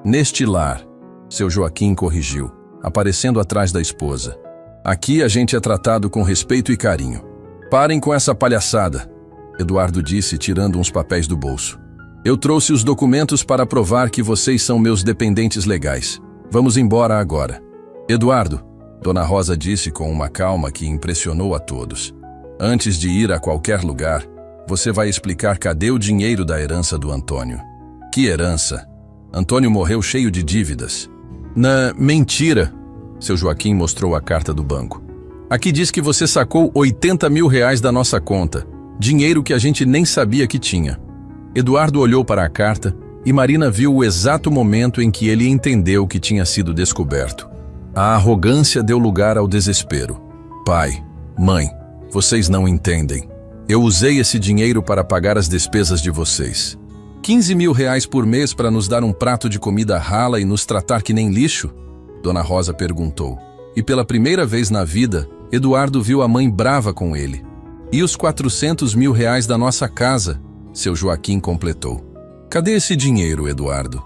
Neste lar, seu Joaquim corrigiu, aparecendo atrás da esposa. Aqui a gente é tratado com respeito e carinho. Parem com essa palhaçada, Eduardo disse, tirando uns papéis do bolso. Eu trouxe os documentos para provar que vocês são meus dependentes legais. Vamos embora agora. Eduardo, Dona Rosa disse com uma calma que impressionou a todos. Antes de ir a qualquer lugar, você vai explicar cadê o dinheiro da herança do Antônio. Que herança? Antônio morreu cheio de dívidas. Mentira! Seu Joaquim mostrou a carta do banco. Aqui diz que você sacou 80 mil reais da nossa conta, dinheiro que a gente nem sabia que tinha. Eduardo olhou para a carta e Marina viu o exato momento em que ele entendeu que tinha sido descoberto. A arrogância deu lugar ao desespero. Pai, mãe, vocês não entendem. Eu usei esse dinheiro para pagar as despesas de vocês. 15 mil reais por mês para nos dar um prato de comida rala e nos tratar que nem lixo? Dona Rosa perguntou. E pela primeira vez na vida, Eduardo viu a mãe brava com ele. E os 400 mil reais da nossa casa? Seu Joaquim completou. Cadê esse dinheiro, Eduardo?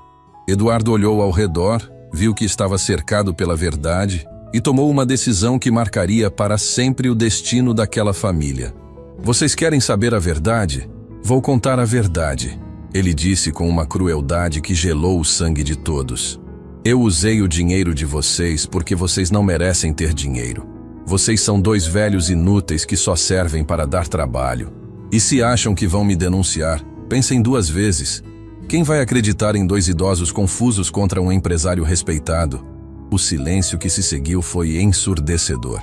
Eduardo olhou ao redor, viu que estava cercado pela verdade e tomou uma decisão que marcaria para sempre o destino daquela família. Vocês querem saber a verdade? Vou contar a verdade, ele disse com uma crueldade que gelou o sangue de todos. Eu usei o dinheiro de vocês porque vocês não merecem ter dinheiro. Vocês são dois velhos inúteis que só servem para dar trabalho. E se acham que vão me denunciar, pensem duas vezes. Quem vai acreditar em dois idosos confusos contra um empresário respeitado? O silêncio que se seguiu foi ensurdecedor.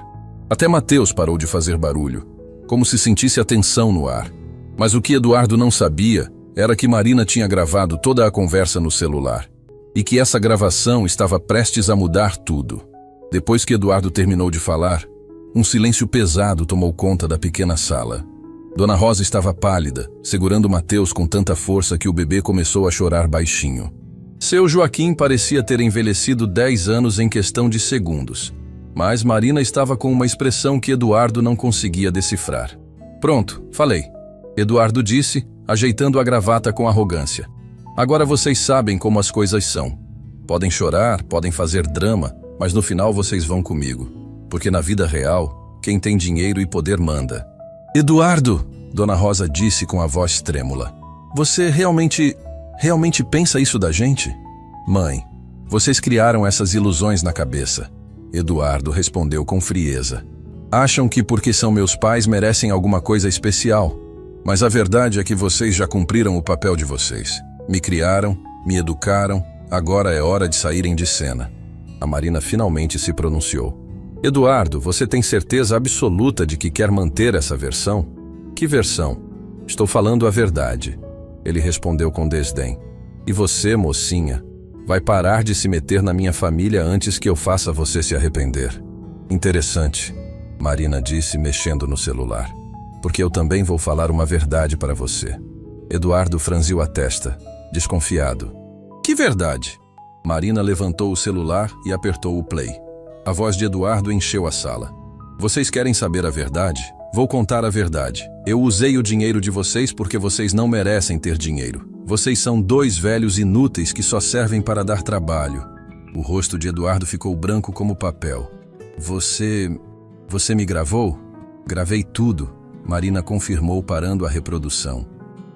Até Mateus parou de fazer barulho, como se sentisse a tensão no ar. Mas o que Eduardo não sabia era que Marina tinha gravado toda a conversa no celular. E que essa gravação estava prestes a mudar tudo. Depois que Eduardo terminou de falar, um silêncio pesado tomou conta da pequena sala. Dona Rosa estava pálida, segurando Mateus com tanta força que o bebê começou a chorar baixinho. Seu Joaquim parecia ter envelhecido 10 anos em questão de segundos, mas Marina estava com uma expressão que Eduardo não conseguia decifrar. Pronto, falei, Eduardo disse, ajeitando a gravata com arrogância. Agora vocês sabem como as coisas são. Podem chorar, podem fazer drama, mas no final vocês vão comigo. Porque na vida real, quem tem dinheiro e poder manda. Eduardo, Dona Rosa disse com a voz trêmula. Você realmente pensa isso da gente? Mãe, vocês criaram essas ilusões na cabeça. Eduardo respondeu com frieza. Acham que porque são meus pais merecem alguma coisa especial. Mas a verdade é que vocês já cumpriram o papel de vocês. Me criaram, me educaram, agora é hora de saírem de cena. A Marina finalmente se pronunciou. Eduardo, você tem certeza absoluta de que quer manter essa versão? Que versão? Estou falando a verdade. Ele respondeu com desdém. E você, mocinha, vai parar de se meter na minha família antes que eu faça você se arrepender. Interessante, Marina disse mexendo no celular. Porque eu também vou falar uma verdade para você. Eduardo franziu a testa, desconfiado. Que verdade? Marina levantou o celular e apertou o play. A voz de Eduardo encheu a sala. Vocês querem saber a verdade? Vou contar a verdade. Eu usei o dinheiro de vocês porque vocês não merecem ter dinheiro. Vocês são dois velhos inúteis que só servem para dar trabalho. O rosto de Eduardo ficou branco como papel. Você me gravou? Gravei tudo, Marina confirmou parando a reprodução.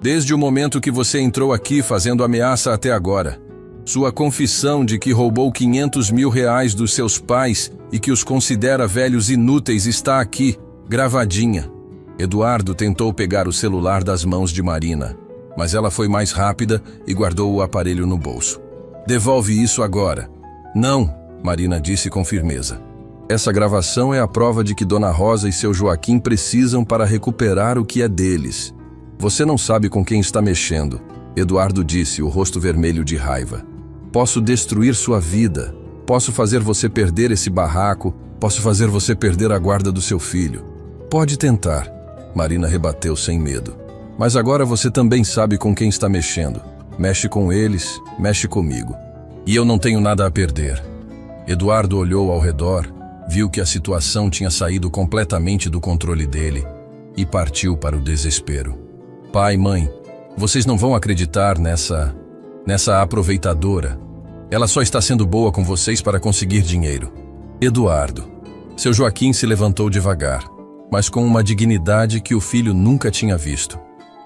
Desde o momento que você entrou aqui fazendo ameaça até agora. Sua confissão de que roubou 500 mil reais dos seus pais e que os considera velhos inúteis está aqui, gravadinha. Eduardo tentou pegar o celular das mãos de Marina, mas ela foi mais rápida e guardou o aparelho no bolso. Devolve isso agora. Não, Marina disse com firmeza. Essa gravação é a prova de que Dona Rosa e seu Joaquim precisam para recuperar o que é deles. Você não sabe com quem está mexendo, Eduardo disse, o rosto vermelho de raiva. Posso destruir sua vida, posso fazer você perder esse barraco, posso fazer você perder a guarda do seu filho. Pode tentar, Marina rebateu sem medo. Mas agora você também sabe com quem está mexendo. Mexe com eles, mexe comigo. E eu não tenho nada a perder. Eduardo olhou ao redor, viu que a situação tinha saído completamente do controle dele e partiu para o desespero. Pai, mãe, vocês não vão acreditar nessa aproveitadora. Ela só está sendo boa com vocês para conseguir dinheiro. Eduardo. Seu Joaquim se levantou devagar, mas com uma dignidade que o filho nunca tinha visto.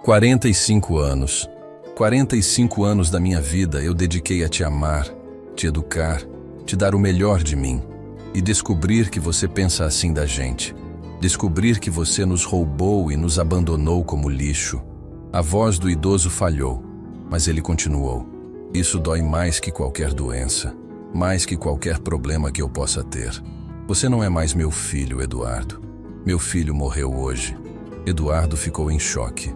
45 anos. 45 anos da minha vida eu dediquei a te amar, te educar, te dar o melhor de mim. E descobrir que você pensa assim da gente. Descobrir que você nos roubou e nos abandonou como lixo. A voz do idoso falhou, mas ele continuou. Isso dói mais que qualquer doença, mais que qualquer problema que eu possa ter. Você não é mais meu filho, Eduardo. Meu filho morreu hoje. Eduardo ficou em choque.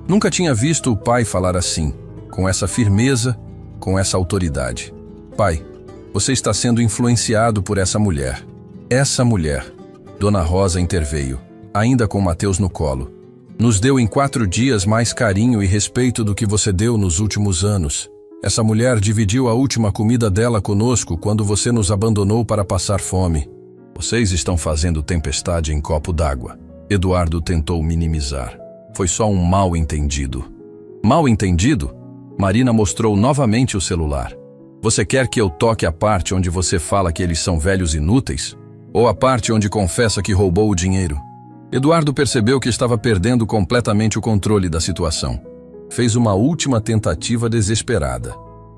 Nunca tinha visto o pai falar assim, com essa firmeza, com essa autoridade. Pai, Você está sendo influenciado por essa mulher. Essa mulher, Dona Rosa interveio, ainda com Mateus no colo, nos deu em 4 dias mais carinho e respeito do que você deu nos últimos anos. Essa mulher dividiu a última comida dela conosco quando você nos abandonou para passar fome. Vocês estão fazendo tempestade em copo d'água. Eduardo tentou minimizar. Foi só um mal-entendido. Mal-entendido? Marina mostrou novamente o celular. Você quer que eu toque a parte onde você fala que eles são velhos inúteis? Ou a parte onde confessa que roubou o dinheiro? Eduardo percebeu que estava perdendo completamente o controle da situação. Fez uma última tentativa desesperada.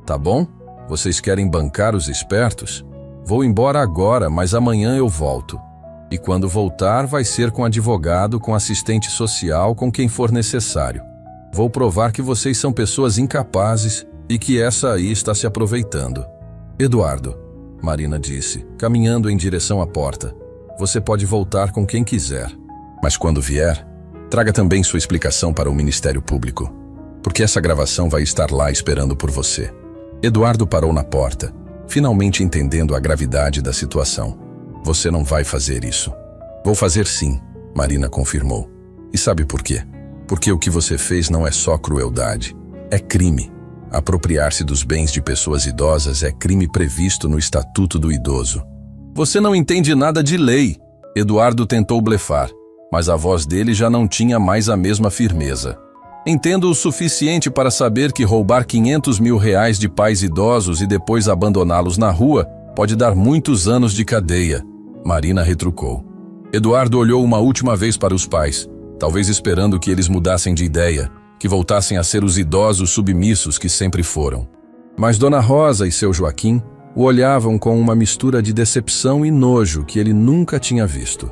Tá bom? Vocês querem bancar os espertos? Vou embora agora, mas amanhã eu volto. E quando voltar, vai ser com advogado, com assistente social, com quem for necessário. Vou provar que vocês são pessoas incapazes e que essa aí está se aproveitando. Eduardo, Marina disse, caminhando em direção à porta. Você pode voltar com quem quiser. Mas quando vier, traga também sua explicação para o Ministério Público, porque essa gravação vai estar lá esperando por você. Eduardo parou na porta, finalmente entendendo a gravidade da situação. Você não vai fazer isso. Vou fazer sim, Marina confirmou. E sabe por quê? Porque o que você fez não é só crueldade, é crime. Apropriar-se dos bens de pessoas idosas é crime previsto no Estatuto do Idoso. Você não entende nada de lei. Eduardo tentou blefar, mas a voz dele já não tinha mais a mesma firmeza. Entendo o suficiente para saber que roubar 500 mil reais de pais idosos e depois abandoná-los na rua pode dar muitos anos de cadeia, Marina retrucou. Eduardo olhou uma última vez para os pais, talvez esperando que eles mudassem de ideia, que voltassem a ser os idosos submissos que sempre foram. Mas Dona Rosa e seu Joaquim o olhavam com uma mistura de decepção e nojo que ele nunca tinha visto.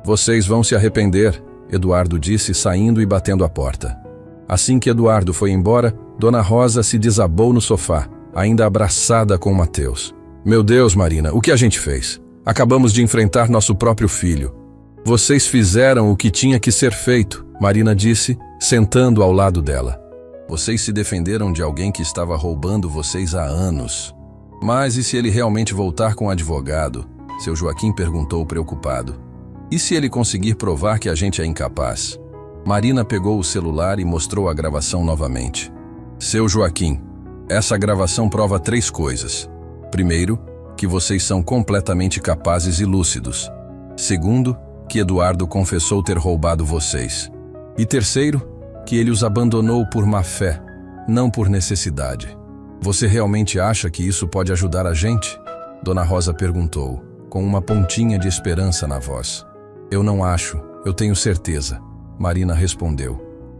Vocês vão se arrepender, Eduardo disse, saindo e batendo a porta. Assim que Eduardo foi embora, Dona Rosa se desabou no sofá, ainda abraçada com Mateus. Meu Deus, Marina, o que a gente fez? Acabamos de enfrentar nosso próprio filho. Vocês fizeram o que tinha que ser feito, Marina disse, sentando ao lado dela. Vocês se defenderam de alguém que estava roubando vocês há anos. Mas e se ele realmente voltar com o advogado? Seu Joaquim perguntou preocupado. E se ele conseguir provar que a gente é incapaz? Marina pegou o celular e mostrou a gravação novamente. Seu Joaquim, essa gravação prova 3 coisas. Primeiro, que vocês são completamente capazes e lúcidos. Segundo, que Eduardo confessou ter roubado vocês. E terceiro, que ele os abandonou por má fé, não por necessidade. Você realmente acha que isso pode ajudar a gente? Dona Rosa perguntou, com uma pontinha de esperança na voz. Eu não acho, eu tenho certeza, Marina respondeu.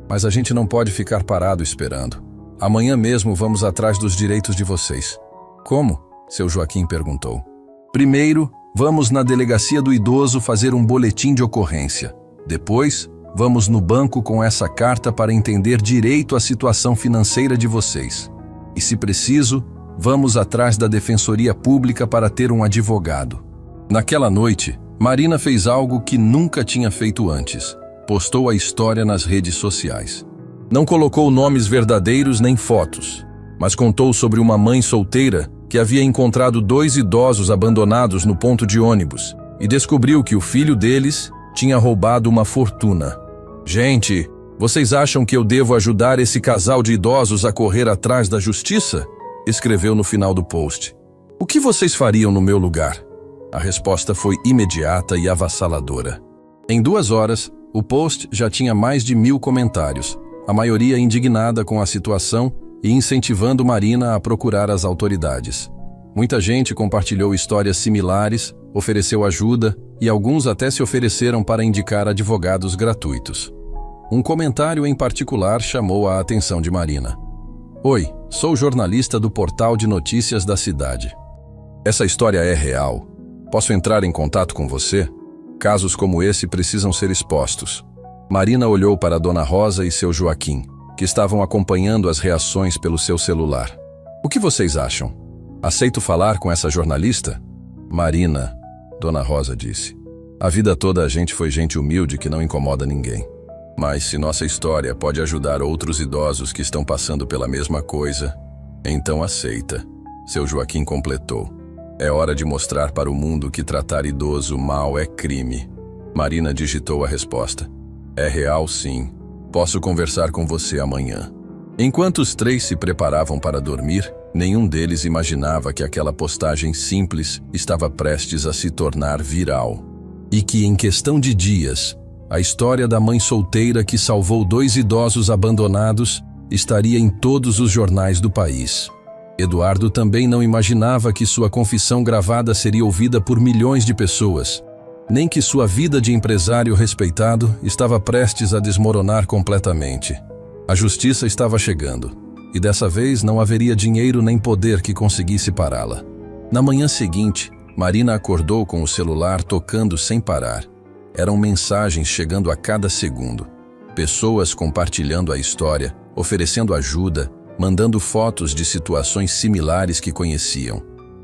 Mas a gente não pode ficar parado esperando. Amanhã mesmo vamos atrás dos direitos de vocês. Como? Seu Joaquim perguntou. Primeiro, vamos na delegacia do idoso fazer um boletim de ocorrência. Depois, vamos no banco com essa carta para entender direito a situação financeira de vocês. E se preciso, vamos atrás da Defensoria Pública para ter um advogado. Naquela noite, Marina fez algo que nunca tinha feito antes. Postou a história nas redes sociais. Não colocou nomes verdadeiros nem fotos, mas contou sobre uma mãe solteira que havia encontrado 2 idosos abandonados no ponto de ônibus e descobriu que o filho deles tinha roubado uma fortuna. Gente, vocês acham que eu devo ajudar esse casal de idosos a correr atrás da justiça? Escreveu no final do post. O que vocês fariam no meu lugar? A resposta foi imediata e avassaladora. Em 2 horas, o post já tinha mais de 1000 comentários, a maioria indignada com a situação e incentivando Marina a procurar as autoridades. Muita gente compartilhou histórias similares, ofereceu ajuda e alguns até se ofereceram para indicar advogados gratuitos. Um comentário em particular chamou a atenção de Marina. Oi, sou jornalista do portal de notícias da cidade. Essa história é real. Posso entrar em contato com você? Casos como esse precisam ser expostos. Marina olhou para Dona Rosa e seu Joaquim, que estavam acompanhando as reações pelo seu celular. O que vocês acham? Aceito falar com essa jornalista? Marina, Dona Rosa disse. A vida toda a gente foi gente humilde que não incomoda ninguém. Mas se nossa história pode ajudar outros idosos que estão passando pela mesma coisa, então aceita. Seu Joaquim completou. É hora de mostrar para o mundo que tratar idoso mal é crime. Marina digitou a resposta. É real, sim. Posso conversar com você amanhã. Enquanto os três se preparavam para dormir, nenhum deles imaginava que aquela postagem simples estava prestes a se tornar viral. E que, em questão de dias, a história da mãe solteira que salvou 2 idosos abandonados estaria em todos os jornais do país. Eduardo também não imaginava que sua confissão gravada seria ouvida por milhões de pessoas, nem que sua vida de empresário respeitado estava prestes a desmoronar completamente. A justiça estava chegando, e dessa vez não haveria dinheiro nem poder que conseguisse pará-la. Na manhã seguinte, Marina acordou com o celular tocando sem parar. Eram mensagens chegando a cada segundo. Pessoas compartilhando a história, oferecendo ajuda, mandando fotos de situações similares que conheciam.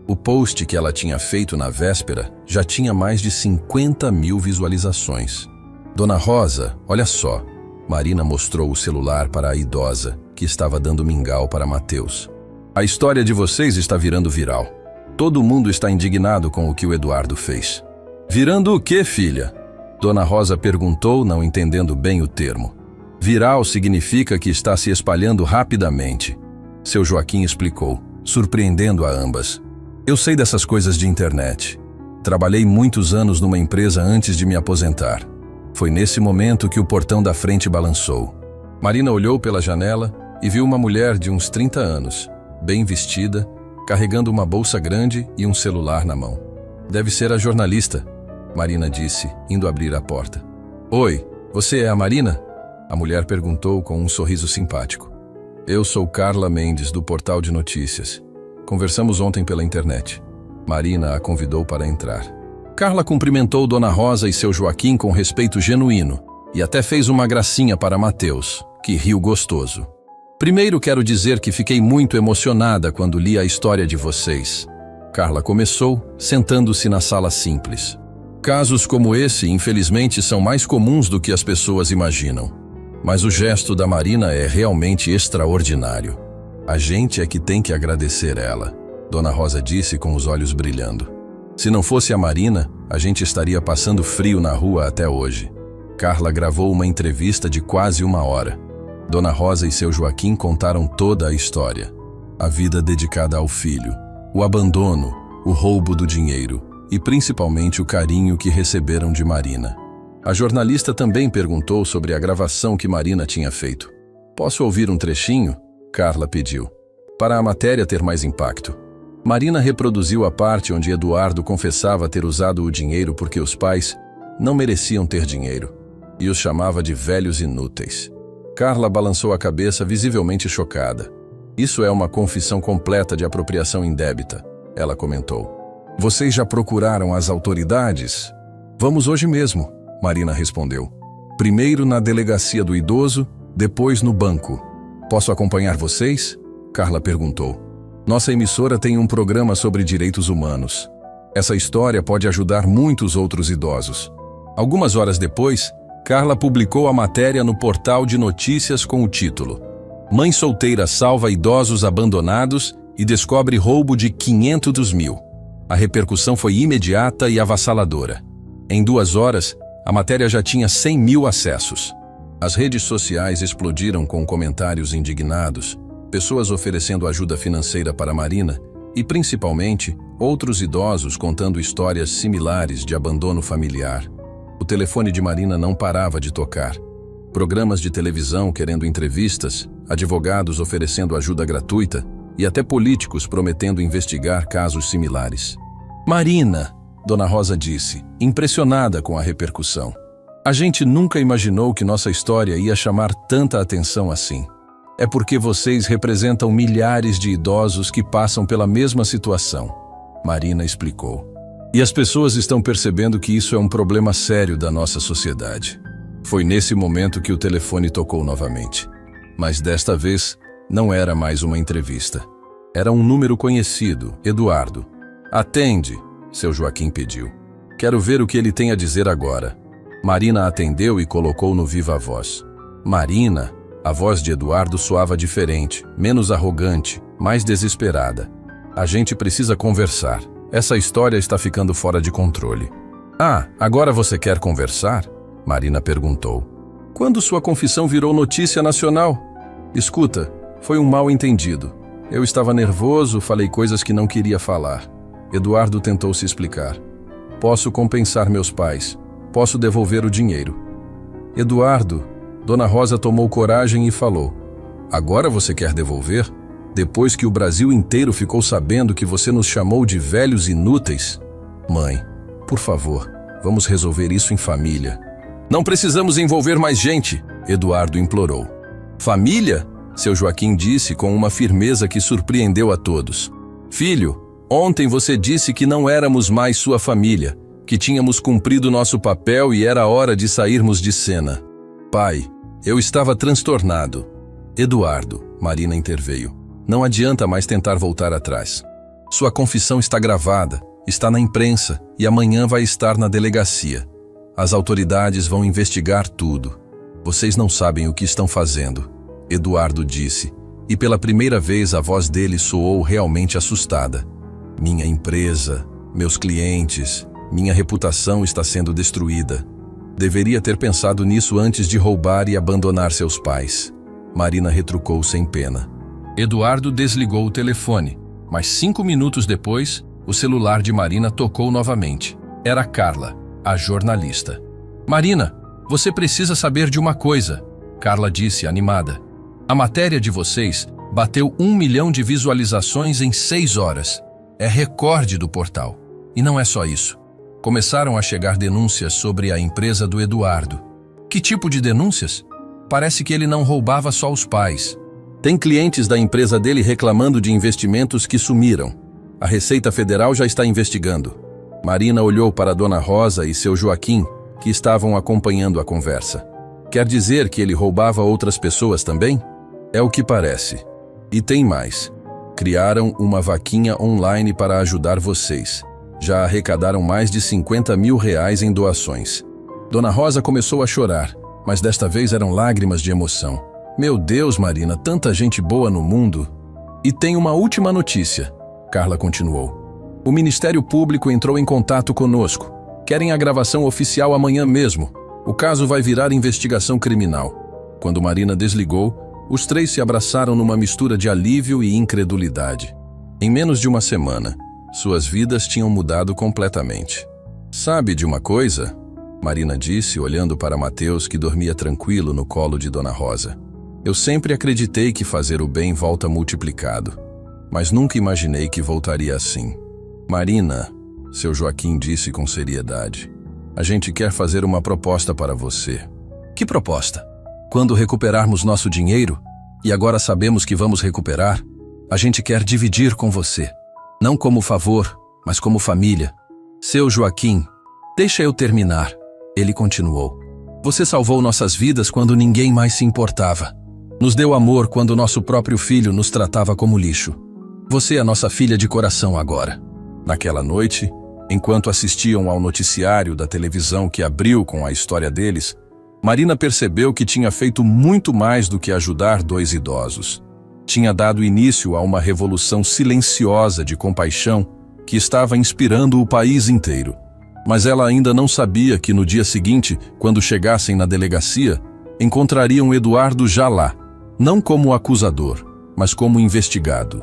O post que ela tinha feito na véspera já tinha mais de 50 mil visualizações. Dona Rosa, olha só. Marina mostrou o celular para a idosa, que estava dando mingau para Mateus. A história de vocês está virando viral. Todo mundo está indignado com o que o Eduardo fez. Virando o quê, filha? Dona Rosa perguntou, não entendendo bem o termo. Viral significa que está se espalhando rapidamente. Seu Joaquim explicou, surpreendendo a ambas. Eu sei dessas coisas de internet. Trabalhei muitos anos numa empresa antes de me aposentar. Foi nesse momento que o portão da frente balançou. Marina olhou pela janela e viu uma mulher de uns 30 anos, bem vestida, carregando uma bolsa grande e um celular na mão. Deve ser a jornalista, Marina disse, indo abrir a porta. Oi, você é a Marina? A mulher perguntou com um sorriso simpático. Eu sou Carla Mendes, do portal de notícias. Conversamos ontem pela internet. Marina a convidou para entrar. Carla cumprimentou Dona Rosa e seu Joaquim com respeito genuíno e até fez uma gracinha para Mateus, que riu gostoso. Primeiro quero dizer que fiquei muito emocionada quando li a história de vocês. Carla começou, sentando-se na sala simples. Casos como esse, infelizmente, são mais comuns do que as pessoas imaginam. Mas o gesto da Marina é realmente extraordinário. A gente é que tem que agradecer ela, Dona Rosa disse com os olhos brilhando. Se não fosse a Marina, a gente estaria passando frio na rua até hoje. Carla gravou uma entrevista de quase 1 hora. Dona Rosa e seu Joaquim contaram toda a história. A vida dedicada ao filho, o abandono, o roubo do dinheiro e principalmente o carinho que receberam de Marina. A jornalista também perguntou sobre a gravação que Marina tinha feito. Posso ouvir um trechinho? Carla pediu. Para a matéria ter mais impacto. Marina reproduziu a parte onde Eduardo confessava ter usado o dinheiro porque os pais não mereciam ter dinheiro e os chamava de velhos inúteis. Carla balançou a cabeça, visivelmente chocada. Isso é uma confissão completa de apropriação indébita, ela comentou. Vocês já procuraram as autoridades? Vamos hoje mesmo, Marina respondeu. Primeiro na delegacia do idoso, depois no banco. Posso acompanhar vocês? Carla perguntou. Nossa emissora tem um programa sobre direitos humanos. Essa história pode ajudar muitos outros idosos. Algumas horas depois, Carla publicou a matéria no portal de notícias com o título Mãe solteira salva idosos abandonados e descobre roubo de 500 mil. A repercussão foi imediata e avassaladora. Em 2 horas, a matéria já tinha 100 mil acessos. As redes sociais explodiram com comentários indignados, pessoas oferecendo ajuda financeira para Marina e, principalmente, outros idosos contando histórias similares de abandono familiar. O telefone de Marina não parava de tocar. Programas de televisão querendo entrevistas, advogados oferecendo ajuda gratuita e até políticos prometendo investigar casos similares. Marina, Dona Rosa disse, impressionada com a repercussão. A gente nunca imaginou que nossa história ia chamar tanta atenção assim. É porque vocês representam milhares de idosos que passam pela mesma situação, Marina explicou. E as pessoas estão percebendo que isso é um problema sério da nossa sociedade. Foi nesse momento que o telefone tocou novamente. Mas desta vez, não era mais uma entrevista. Era um número conhecido, Eduardo. Atende, seu Joaquim pediu. Quero ver o que ele tem a dizer agora. Marina atendeu e colocou no viva voz. Marina, a voz de Eduardo soava diferente, menos arrogante, mais desesperada. A gente precisa conversar. Essa história está ficando fora de controle. Ah, agora você quer conversar? Marina perguntou. Quando sua confissão virou notícia nacional? Escuta, foi um mal-entendido. Eu estava nervoso, falei coisas que não queria falar. Eduardo tentou se explicar. Posso compensar meus pais. Posso devolver o dinheiro. Eduardo, Dona Rosa tomou coragem e falou. Agora você quer devolver? Depois que o Brasil inteiro ficou sabendo que você nos chamou de velhos inúteis? Mãe, por favor, vamos resolver isso em família. Não precisamos envolver mais gente, Eduardo implorou. Família? Seu Joaquim disse com uma firmeza que surpreendeu a todos. Filho, ontem você disse que não éramos mais sua família, que tínhamos cumprido nosso papel e era hora de sairmos de cena. Pai, eu estava transtornado. Eduardo, Marina interveio. Não adianta mais tentar voltar atrás. Sua confissão está gravada, está na imprensa e amanhã vai estar na delegacia. As autoridades vão investigar tudo. Vocês não sabem o que estão fazendo, Eduardo disse, e pela primeira vez a voz dele soou realmente assustada. Minha empresa, meus clientes, minha reputação está sendo destruída. Deveria ter pensado nisso antes de roubar e abandonar seus pais. Marina retrucou sem pena. Eduardo desligou o telefone, mas 5 minutos depois, o celular de Marina tocou novamente. Era Carla, a jornalista. Marina, você precisa saber de uma coisa, Carla disse animada. A matéria de vocês bateu 1 milhão de visualizações em 6 horas. É recorde do portal. E não é só isso. Começaram a chegar denúncias sobre a empresa do Eduardo. Que tipo de denúncias? Parece que ele não roubava só os pais. Tem clientes da empresa dele reclamando de investimentos que sumiram. A Receita Federal já está investigando. Marina olhou para Dona Rosa e seu Joaquim, que estavam acompanhando a conversa. Quer dizer que ele roubava outras pessoas também? É o que parece. E tem mais. Criaram uma vaquinha online para ajudar vocês. Já arrecadaram mais de 50 mil reais em doações. Dona Rosa começou a chorar, mas desta vez eram lágrimas de emoção. Meu Deus, Marina, tanta gente boa no mundo. E tem uma última notícia, Carla continuou. O Ministério Público entrou em contato conosco. Querem a gravação oficial amanhã mesmo. O caso vai virar investigação criminal. Quando Marina desligou, os 3 se abraçaram numa mistura de alívio e incredulidade. Em menos de uma semana, suas vidas tinham mudado completamente. Sabe de uma coisa? Marina disse, olhando para Mateus, que dormia tranquilo no colo de Dona Rosa. Eu sempre acreditei que fazer o bem volta multiplicado, mas nunca imaginei que voltaria assim. Marina, seu Joaquim disse com seriedade, a gente quer fazer uma proposta para você. Que proposta? Quando recuperarmos nosso dinheiro, e agora sabemos que vamos recuperar, a gente quer dividir com você. Não como favor, mas como família. Seu Joaquim, deixa eu terminar. Ele continuou. Você salvou nossas vidas quando ninguém mais se importava. Nos deu amor quando nosso próprio filho nos tratava como lixo. Você é nossa filha de coração agora. Naquela noite, enquanto assistiam ao noticiário da televisão que abriu com a história deles, Marina percebeu que tinha feito muito mais do que ajudar 2 idosos. Tinha dado início a uma revolução silenciosa de compaixão que estava inspirando o país inteiro. Mas ela ainda não sabia que no dia seguinte, quando chegassem na delegacia, encontrariam Eduardo já lá, não como acusador, mas como investigado.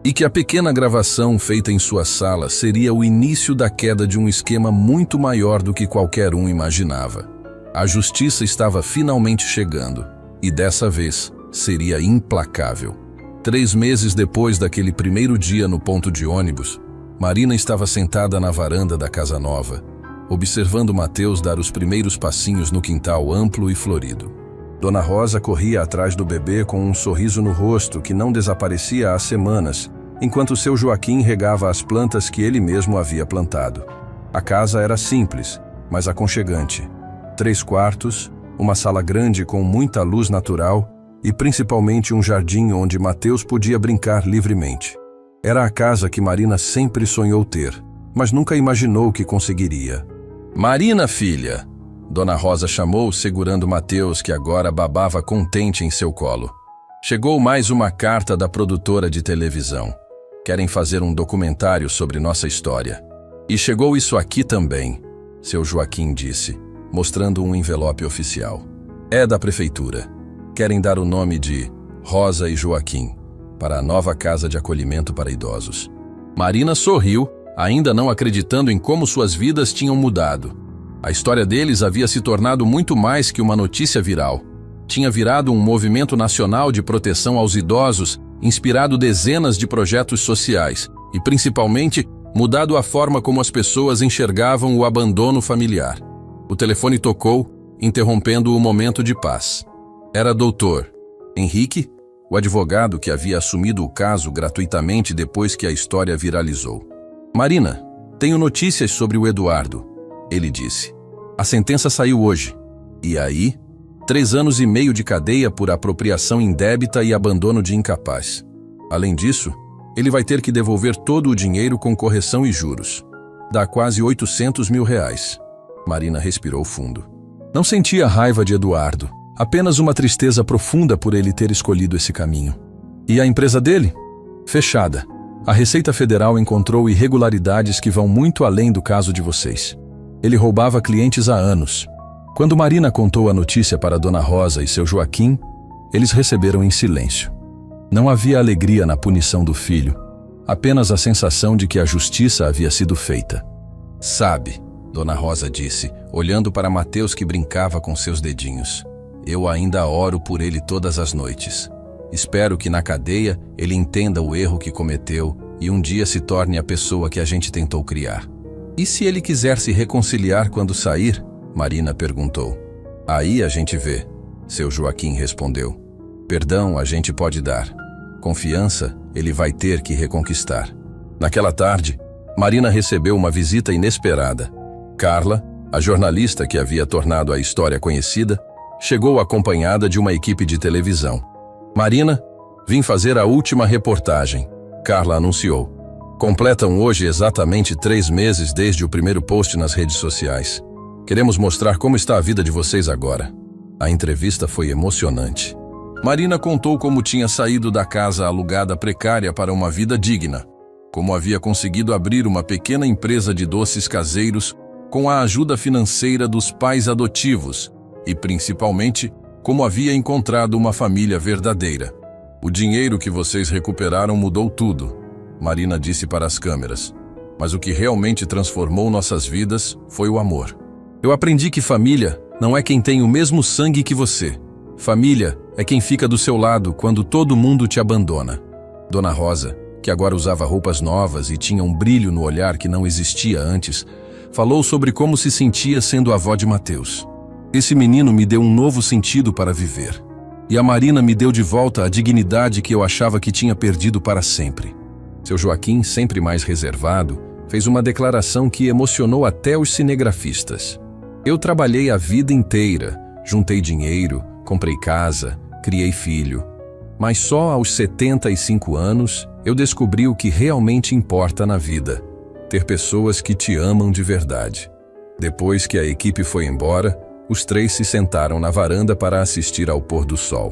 E que a pequena gravação feita em sua sala seria o início da queda de um esquema muito maior do que qualquer um imaginava. A justiça estava finalmente chegando, e dessa vez seria implacável. 3 meses depois daquele primeiro dia no ponto de ônibus, Marina estava sentada na varanda da casa nova, observando Mateus dar os primeiros passinhos no quintal amplo e florido. Dona Rosa corria atrás do bebê com um sorriso no rosto que não desaparecia há semanas, enquanto seu Joaquim regava as plantas que ele mesmo havia plantado. A casa era simples, mas aconchegante. 3 quartos, uma sala grande com muita luz natural e principalmente um jardim onde Mateus podia brincar livremente. Era a casa que Marina sempre sonhou ter, mas nunca imaginou que conseguiria. Marina, filha! Dona Rosa chamou, segurando Mateus, que agora babava contente em seu colo. Chegou mais uma carta da produtora de televisão. Querem fazer um documentário sobre nossa história. E chegou isso aqui também, seu Joaquim disse, mostrando um envelope oficial. É da prefeitura. Querem dar o nome de Rosa e Joaquim para a nova casa de acolhimento para idosos. Marina sorriu, ainda não acreditando em como suas vidas tinham mudado. A história deles havia se tornado muito mais que uma notícia viral. Tinha virado um movimento nacional de proteção aos idosos, inspirado dezenas de projetos sociais e, principalmente, mudado a forma como as pessoas enxergavam o abandono familiar. O telefone tocou, interrompendo o momento de paz. Era Dr. Henrique, o advogado que havia assumido o caso gratuitamente depois que a história viralizou. Marina, tenho notícias sobre o Eduardo, ele disse. A sentença saiu hoje. E aí? 3 anos e meio de cadeia por apropriação indébita e abandono de incapaz. Além disso, ele vai ter que devolver todo o dinheiro com correção e juros. Dá quase R$800 mil. Marina respirou fundo. Não sentia raiva de Eduardo, apenas uma tristeza profunda por ele ter escolhido esse caminho. E a empresa dele? Fechada. A Receita Federal encontrou irregularidades que vão muito além do caso de vocês. Ele roubava clientes há anos. Quando Marina contou a notícia para Dona Rosa e seu Joaquim, eles receberam em silêncio. Não havia alegria na punição do filho, apenas a sensação de que a justiça havia sido feita. Sabe, Dona Rosa disse, olhando para Mateus que brincava com seus dedinhos. Eu ainda oro por ele todas as noites. Espero que na cadeia ele entenda o erro que cometeu e um dia se torne a pessoa que a gente tentou criar. E se ele quiser se reconciliar quando sair? Marina perguntou. Aí a gente vê, seu Joaquim respondeu. Perdão a gente pode dar. Confiança ele vai ter que reconquistar. Naquela tarde, Marina recebeu uma visita inesperada. Carla, a jornalista que havia tornado a história conhecida, chegou acompanhada de uma equipe de televisão. Marina, vim fazer a última reportagem, Carla anunciou. Completam hoje exatamente 3 meses desde o primeiro post nas redes sociais. Queremos mostrar como está a vida de vocês agora. A entrevista foi emocionante. Marina contou como tinha saído da casa alugada precária para uma vida digna, como havia conseguido abrir uma pequena empresa de doces caseiros com a ajuda financeira dos pais adotivos e, principalmente, como havia encontrado uma família verdadeira. O dinheiro que vocês recuperaram mudou tudo, Marina disse para as câmeras. Mas o que realmente transformou nossas vidas foi o amor. Eu aprendi que família não é quem tem o mesmo sangue que você. Família é quem fica do seu lado quando todo mundo te abandona. Dona Rosa, que agora usava roupas novas e tinha um brilho no olhar que não existia antes, falou sobre como se sentia sendo avó de Mateus. Esse menino me deu um novo sentido para viver. E a Marina me deu de volta a dignidade que eu achava que tinha perdido para sempre. Seu Joaquim, sempre mais reservado, fez uma declaração que emocionou até os cinegrafistas. Eu trabalhei a vida inteira, juntei dinheiro, comprei casa, criei filho. Mas só aos 75 anos eu descobri o que realmente importa na vida: ter pessoas que te amam de verdade. Depois que a equipe foi embora, os 3 se sentaram na varanda para assistir ao pôr do sol.